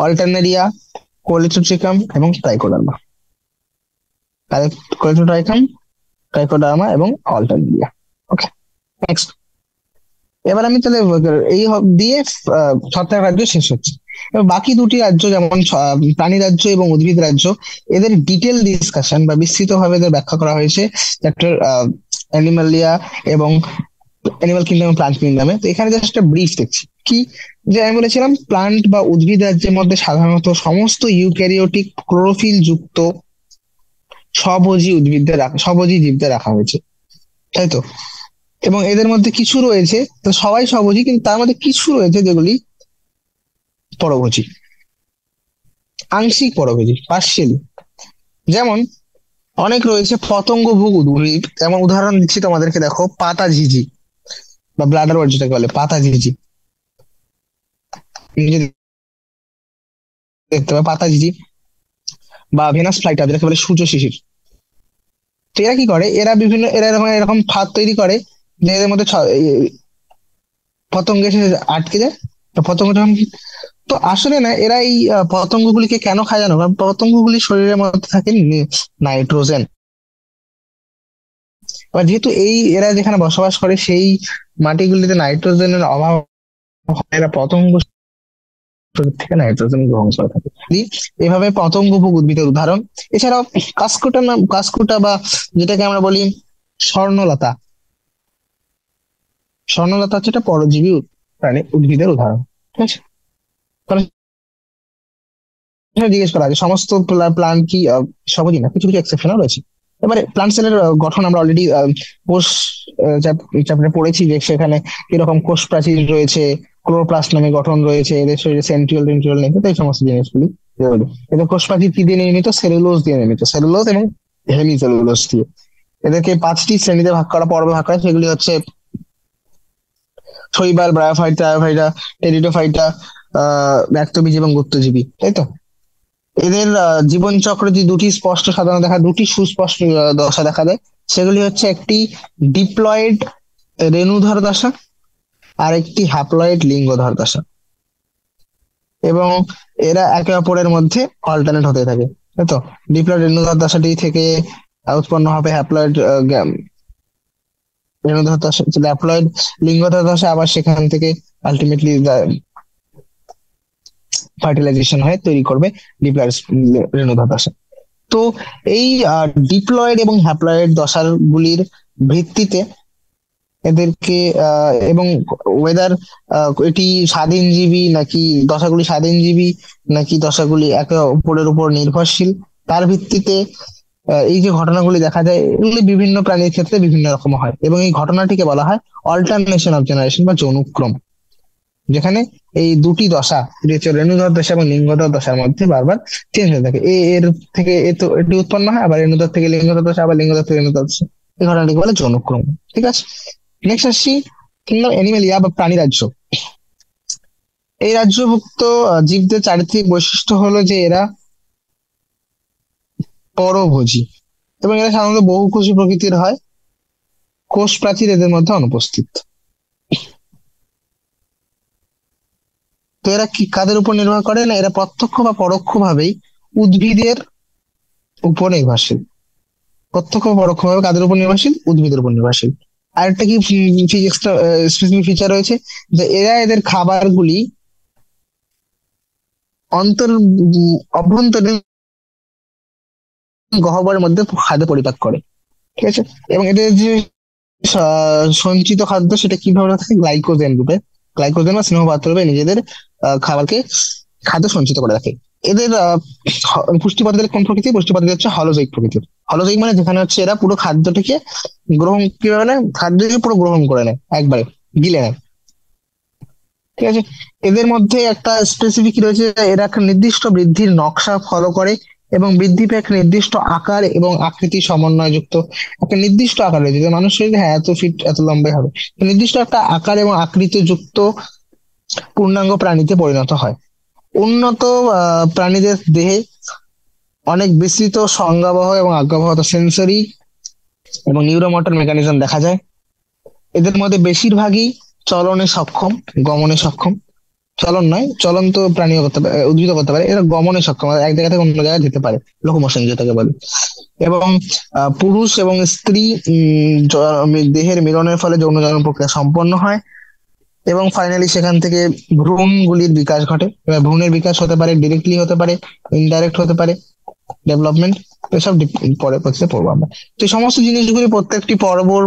অল্টারনেরিয়া, কোলিথোট্রিকাম এবং ট্রাইকোডার্মা। কোলিথোট্রাইকাম, ট্রাইকোডার্মা এবং অল্টারনেরিয়া। ওকে, নেক্সট। এবার আমি তাহলে এই দিয়ে ছত্রাক রাজ্য শেষ হচ্ছে। এবার বাকি দুটি রাজ্য যেমন প্রাণী রাজ্য এবং উদ্ভিদ রাজ্য, এদের ডিটেল ডিসকাশন বা বিস্তৃত ভাবে এদের ব্যাখ্যা করা হয়েছে চ্যাপ্টার অ্যানিমালিয়া এবং অ্যানিমাল কিংডম, প্লান্ট কিংডমে। তো এখানে জাস্ট একটা ব্রিফ দেখছি কি, যে আমি বলেছিলাম প্লান্ট বা উদ্ভিদ রাজ্যের মধ্যে সাধারণত সমস্ত ইউক্যারিওটিক ক্লোরোফিল যুক্ত স্বভোজী জীবদের রাখা হয়েছে, তাই তো। এবং এদের মধ্যে কিছু রয়েছে, তো সবাই স্বভোজী, কিন্তু তার মধ্যে কিছু রয়েছে যেগুলি পরভোজী, আংশিক পরভোজী, পার্শিয়ালি। যেমন অনেক রয়েছে পতঙ্গভোগ উদ্ভিদ, যেমন উদাহরণ দিচ্ছি তোমাদেরকে, দেখো পাতা ঝিঝি বা ব্লাডার ওয়ার্ড যেটাকে বলে পাতা ঝিঝি, দেখতে পাবে পাতা ঝিঝি, বা ভেনাস ফ্লাইটা যেটাকে বলে সূর্য শিশির। তো এরা কি করে, এরা এরকম এরকম ফাঁদ তৈরি করে যে এদের মধ্যে পতঙ্গ এসে আটকে যায়। তো পতঙ্গ যখন, তো আসলে না এরা এই পতঙ্গগুলিকে কেন খায় জানো? কারণ পতঙ্গগুলি শরীরের মধ্যে থাকে নাইট্রোজেন। এবার যেহেতু এরা যেখানে বসবাস করে সেই মাটিগুলিতে নাইট্রোজেনের অভাব হয়, এরা পতঙ্গ শরীর থেকে নাইট্রোজেন গ্রহণ করে থাকে। এভাবে পতঙ্গভোগ উদ্ভিদের উদাহরণ। এছাড়াও কাসকুটা বা যেটাকে আমরা বলি স্বর্ণলতা, স্বর্ণলতা হচ্ছে একটা পরজীবী প্রাণী উদ্ভিদের উদাহরণ। ঠিক আছে, এখানে জিজ্ঞেস করা আছে সমস্ত প্লান্ট কি সবুজই না, কিছু কিছু এক্সেপশনও রয়েছে। এবারে প্লান্ট সেলের গঠন আমরা অলরেডি কোষ চ্যাপ্টারে পড়েছি যে সেখানে কিরকম কোষ প্রাচীর রয়েছে, ক্লোরোপ্লাস্ট নামে গঠন রয়েছে, এদের শরীরে সেন্ট্রিওল টেন্ট্রিওল নেই, তো এই সমস্ত জিনিসগুলি রয়েছে। এদের কোষ প্রাচীর কি দিয়ে নির্মিত? সেলুলোজ দিয়ে নির্মিত, সেলুলোজ এবং হেমি সেলুলোজ দিয়ে। এদেরকে 5টি শ্রেণীতে ভাগ করা, পর্বে ভাগ করা, সেগুলি হচ্ছে শৈবাল, ব্রায়োফাইটা, টায়োফাইটা, টেরিডোফাইটা, ব্যক্তবীজ এবং গুপ্তজীবী, তাই তো? এদের জীবন চক্রে যে দুটি স্পষ্ট সাধারণ দেখা, দুটি সুস্পষ্ট দশা দেখা দেয়, সেগুলি হচ্ছে একটি ডিপ্লয়েড রেণুধর দশা আর একটি হ্যাপ্লয়েড লিঙ্গধর দশা। এবং এরা একে অপরের মধ্যে অল্টারনেট হতে থাকে, তাই তো? ডিপ্লয়েড রেণুধর দশাটি থেকে উৎপন্ন হবে হ্যাপ্লয়েড রেণুধর দশা, হ্যাপ্লয়েড লিঙ্গধর দশা, আবার সেখান থেকে আলটিমেটলি ফার্টিলাইজেশন হয়ে তৈরি করবে ডিপ্লয়েড রেণুধর দশা। তো এই ডিপ্লয়েড এবং হ্যাপ্লয়েড দশার গুলির ভিত্তিতে এদেরকে এবং ওয়েদার এটি স্বাধীনজীবী নাকি দশাগুলি স্বাধীনজীবী নাকি দশাগুলি একে অপরের উপর নির্ভরশীল, তার ভিত্তিতে এই যে ঘটনাগুলি দেখা যায় এগুলি বিভিন্ন প্রাণীর ক্ষেত্রে বিভিন্ন রকম হয়, এবং এই ঘটনাটিকে বলা হয় অল্টারনেশন অফ জেনারেশন বা যৌনুক্রম, যেখানে এই দুটি দশা, রেণুধর দশা এবং লিঙ্গধর দশার মধ্যে বারবার চেঞ্জ হয়ে থাকে। এর থেকে এটি উৎপন্ন হয়, আবার রেণুধর থেকে লিঙ্গধর দশা, আবার লিঙ্গধর থেকে রেণুধর দশা। এই ঘটনাটিকে বলে যৌনক্রম। ঠিক আছে, নেক্সট আসছি কিংডম অ্যানিমেলিয়া বা প্রাণী রাজ্য। এই রাজ্যভুক্ত জীবদের চারিত্রিক বৈশিষ্ট্য হলো যে এরা পরভোজী, এবং এরা সাধারণত বহুকোষী প্রকৃতির হয়, কোষ প্রাচীর এদের মধ্যে অনুপস্থিত। তো এরা কি কাদের উপর নির্ভর করে? না, এরা প্রত্যক্ষ বা পরোক্ষ ভাবেই উদ্ভিদের উপর নির্ভরশীল। প্রত্যক্ষ বা পরোক্ষ ভাবে কাদের উপর নির্ভরশীল? উদ্ভিদের উপর নির্ভরশীল। আরেকটা কি এক্সট্রা স্পেসিফিক ফিচার রয়েছে, যে এরা এদের খাবারগুলি অভ্যন্তরীণ গহ্বরের মধ্যে খাদ্য পরিপাক করে। ঠিক আছে, এবং এদের যে সঞ্চিত খাদ্য সেটা কিভাবে থাকে? গ্লাইকোজেন রূপে, গ্লাইকোজেন বা স্নেহ পদার্থ রূপে নিজেদের খাবারকে খাদ্য সঞ্চিত করে রাখে। এদের পুষ্টি পদ্ধতি কোন প্রকৃতি? পুষ্টি পদ্ধতি হচ্ছে হলোজৈক প্রকৃতির। হলোজৈক মানে যেখানে হচ্ছে এরা পুরো খাদ্যটিকে গ্রহণ কিভাবে নেয়, খাদ্যকে পুরো গ্রহণ করে নেয়, একবারে গিলে নেয়। ঠিক আছে, এদের মধ্যে একটা স্পেসিফিক রয়েছে, এরা একটা নির্দিষ্ট বৃদ্ধির নকশা ফলো করে, এবং বৃদ্ধি পেয়ে একটা নির্দিষ্ট আকার এবং আকৃতি সমন্বয় যুক্ত একটা নির্দিষ্ট আকার রয়েছে, যে মানুষ শরীরে হ্যাঁ এত ফিট এত লম্বাই হবে, তো নির্দিষ্ট একটা আকার এবং আকৃতি যুক্ত পূর্ণাঙ্গ প্রাণীতে পরিণত হয়। উন্নত প্রাণীদের দেহে অনেক বিস্তৃত সংজ্ঞাবহ এবং আজ্ঞাবহ সেন্সরি এবং নিউরোমোটর মেকানিজম দেখা যায়। এদের মধ্যে বেশিরভাগই চলনে সক্ষম, গমনে সক্ষম। চলন নয়, চলন্ত প্রাণীও করতে পারে, উদ্ভিদও করতে পারে, এরা গমনে সক্ষম, এক জায়গা থেকে অন্য জায়গায় যেতে পারে, লোকোমোশন যেটাকে বলে। এবং পুরুষ এবং স্ত্রী দেহের মিলনের ফলে যৌন জনন প্রক্রিয়া সম্পন্ন হয়, এবং ফাইনালি সেখান থেকে ভ্রূণগুলির বিকাশ ঘটে। এবার ভ্রূণের বিকাশ হতে পারে ডিরেক্টলি, হতে পারে ইনডাইরেক্ট, হতে পারে ডেভেলপমেন্ট, এসব পরে পড়তে পড়বো আমরা। তো এই সমস্ত জিনিসগুলি প্রত্যেকটি পর্বর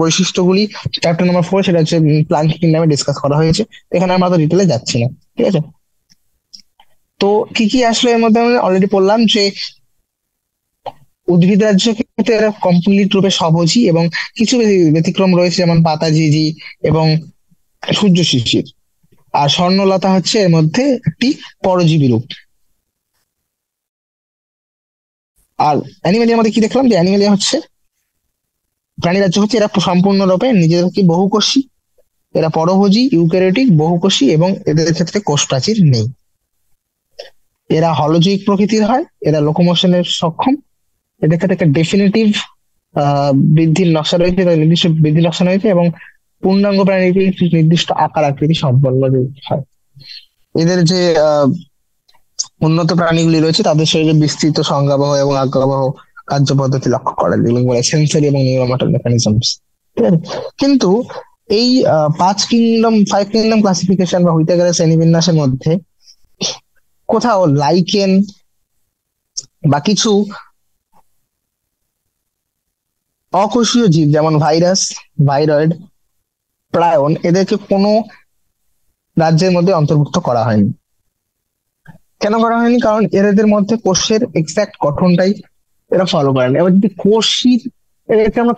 বৈশিষ্ট্যগুলি চ্যাপ্টার নাম্বার 4, সেটা হচ্ছে প্লান্ট কিংডমে ডিসকাস করা হয়েছে, এখানে আমরা তো ডিটেলে যাচ্ছি না। ঠিক আছে, তো কি কি আসলে এর মধ্যে আমি অলরেডি বললাম যে উদ্ভিদ রাজ্য ক্ষেত্রে এরা কমপ্লিট রূপে স্বভোজী, এবং কিছু ব্যতিক্রম রয়েছে, যেমন পাতাঝিঝি এবং সূর্য শিশির। আর স্বর্ণলতা হচ্ছে এর মধ্যে একটি পরজীবী রূপ। আর অ্যানিমেলিয়া মধ্যে কি দেখলাম, যে অ্যানিমেলিয়া হচ্ছে প্রাণী রাজ্য হচ্ছে এরা সম্পূর্ণরূপে নিজেদেরকে বহুকোষী, এরা পরভোজী, ইউক্যারিওটিক, বহুকোষী, এবং এদের ক্ষেত্রে কোষ প্রাচীর নেই। এরা হলোজয়িক প্রকৃতির হয়, এরা লোকোমোশনের সক্ষম, এদের ক্ষেত্রে একটা ডেফিনেটিভ বৃদ্ধির নকশা রয়েছে, তাদের নির্দিষ্ট বৃদ্ধির নকশা রয়েছে, এবং পূর্ণাঙ্গ প্রাণীটি নির্দিষ্ট আকার আকৃতি সম্পন্ন হয়। এদের যে উন্নত প্রাণীগুলি রয়েছে তাদের শরীরে বিস্তৃত সংজ্ঞাবহ এবং আজ্ঞাবহ কার্য পদ্ধতি লক্ষ্য করা, যেগুলো বলে সেন্সরি এবং নিউরোমোটর মেকানিজমস। ঠিক আছে, কিন্তু এই 5 কিংডম ক্লাসিফিকেশন বা হুইটেকারের শ্রেণীবিন্যাসের মধ্যে কোথাও লাইকেন বা কিছু অকোষীয় জীব যেমন ভাইরাস, ভাইরয়েড, প্রায়ন, এদেরকে কোনো রাজ্যের মধ্যে অন্তর্ভুক্ত করা হয়নি। কেন করা হয়নি? কারণ এদের মধ্যে কোষের এক্সাক্ট গঠনটাই এরা ফলো করে না। এবার যদি কোষই এদেরকে আমরা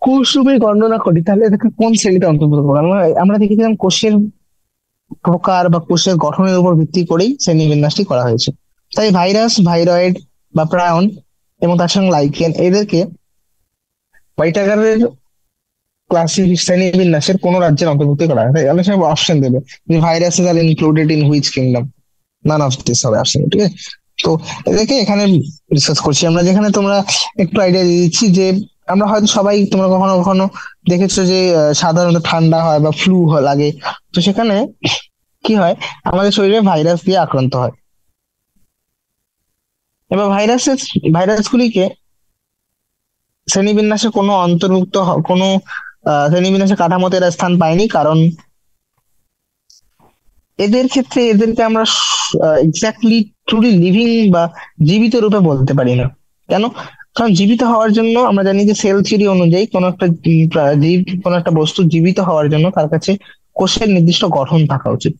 কোষ রূপে গণনা করি, তাহলে এদেরকে কোন শ্রেণীতে অন্তর্ভুক্ত করবো? আমরা দেখেছিলাম কোষের প্রকার বা কোষের গঠনের উপর ভিত্তি করেই শ্রেণীবিন্যাসটি করা হয়েছে। তাই ভাইরাস, ভাইরয়েড বা প্রায়ন এবং তার সঙ্গে লাইকেন, এদেরকে ভাইটাগারের শ্রেণী বিন্যাসের কোন রাজ্যের অন্তর্ভুক্ত করা হয়। তাই অনেক সময় অপশন দেবে যে viruses are included in which kingdom, none of this হবে অপশন, ঠিক আছে? তো এদেরকে এখানে রিসার্চ করছি আমরা, যেখানে তোমরা একটু আইডিয়া দিয়ে দিচ্ছি যে আমরা হয়তো সবাই, তোমরা কখনো কখনো দেখেছো যে সাধারণত ঠান্ডা হয় বা ফ্লু লাগে, তো সেখানে কি হয়, আমাদের শরীরে ভাইরাস দিয়ে আক্রান্ত হয়। এবার ভাইরাসগুলিকে শ্রেণীবিন্যাসে কোনো কোনো শ্রেণীবিন্যাসে কাঠামোতে এরা স্থান পায়নি, কারণ এদের ক্ষেত্রে এদেরকে আমরা এক্স্যাক্টলি ট্রুলি লিভিং বা জীবিত রূপে বলতে পারি না। কেন? কারণ জীবিত হওয়ার জন্য আমরা জানি যে সেল থিওরি অনুযায়ী কোনো একটা জীব, কোনো একটা বস্তু জীবিত হওয়ার জন্য তার কাছে কোষের নির্দিষ্ট গঠন থাকা উচিত।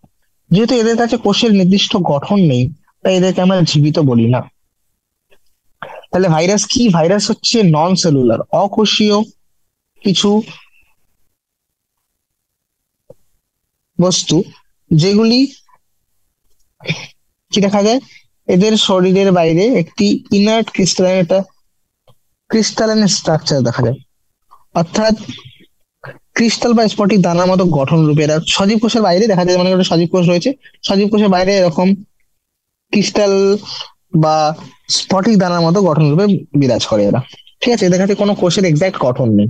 যেহেতু এদের কাছে কোষের নির্দিষ্ট গঠন নেই, তাই এদেরকে আমরা জীবিত বলি না। তাহলে ভাইরাস কি? ভাইরাস হচ্ছে নন সেলুলার, অকোষীয় কিছু বস্তু, যেগুলি কি দেখা যায়, এদের শরীরের বাইরে একটি ইনার্ট ক্রিস্টালাইন স্ট্রাকচার দেখা যায়। অর্থাৎ ক্রিস্টাল বা স্ফটিক দানার মতো গঠন রূপে এরা সজীব কোষের বাইরে দেখা যায়। মনে করো সজীব কোষ রয়েছে, সজীব কোষের বাইরে এরকম ক্রিস্টাল বা স্ফটিক দানার মতো গঠন রূপে বিরাজ করে এরা। ঠিক আছে, এদের কাছে কোনো কোষের এক্সাক্ট গঠন নেই।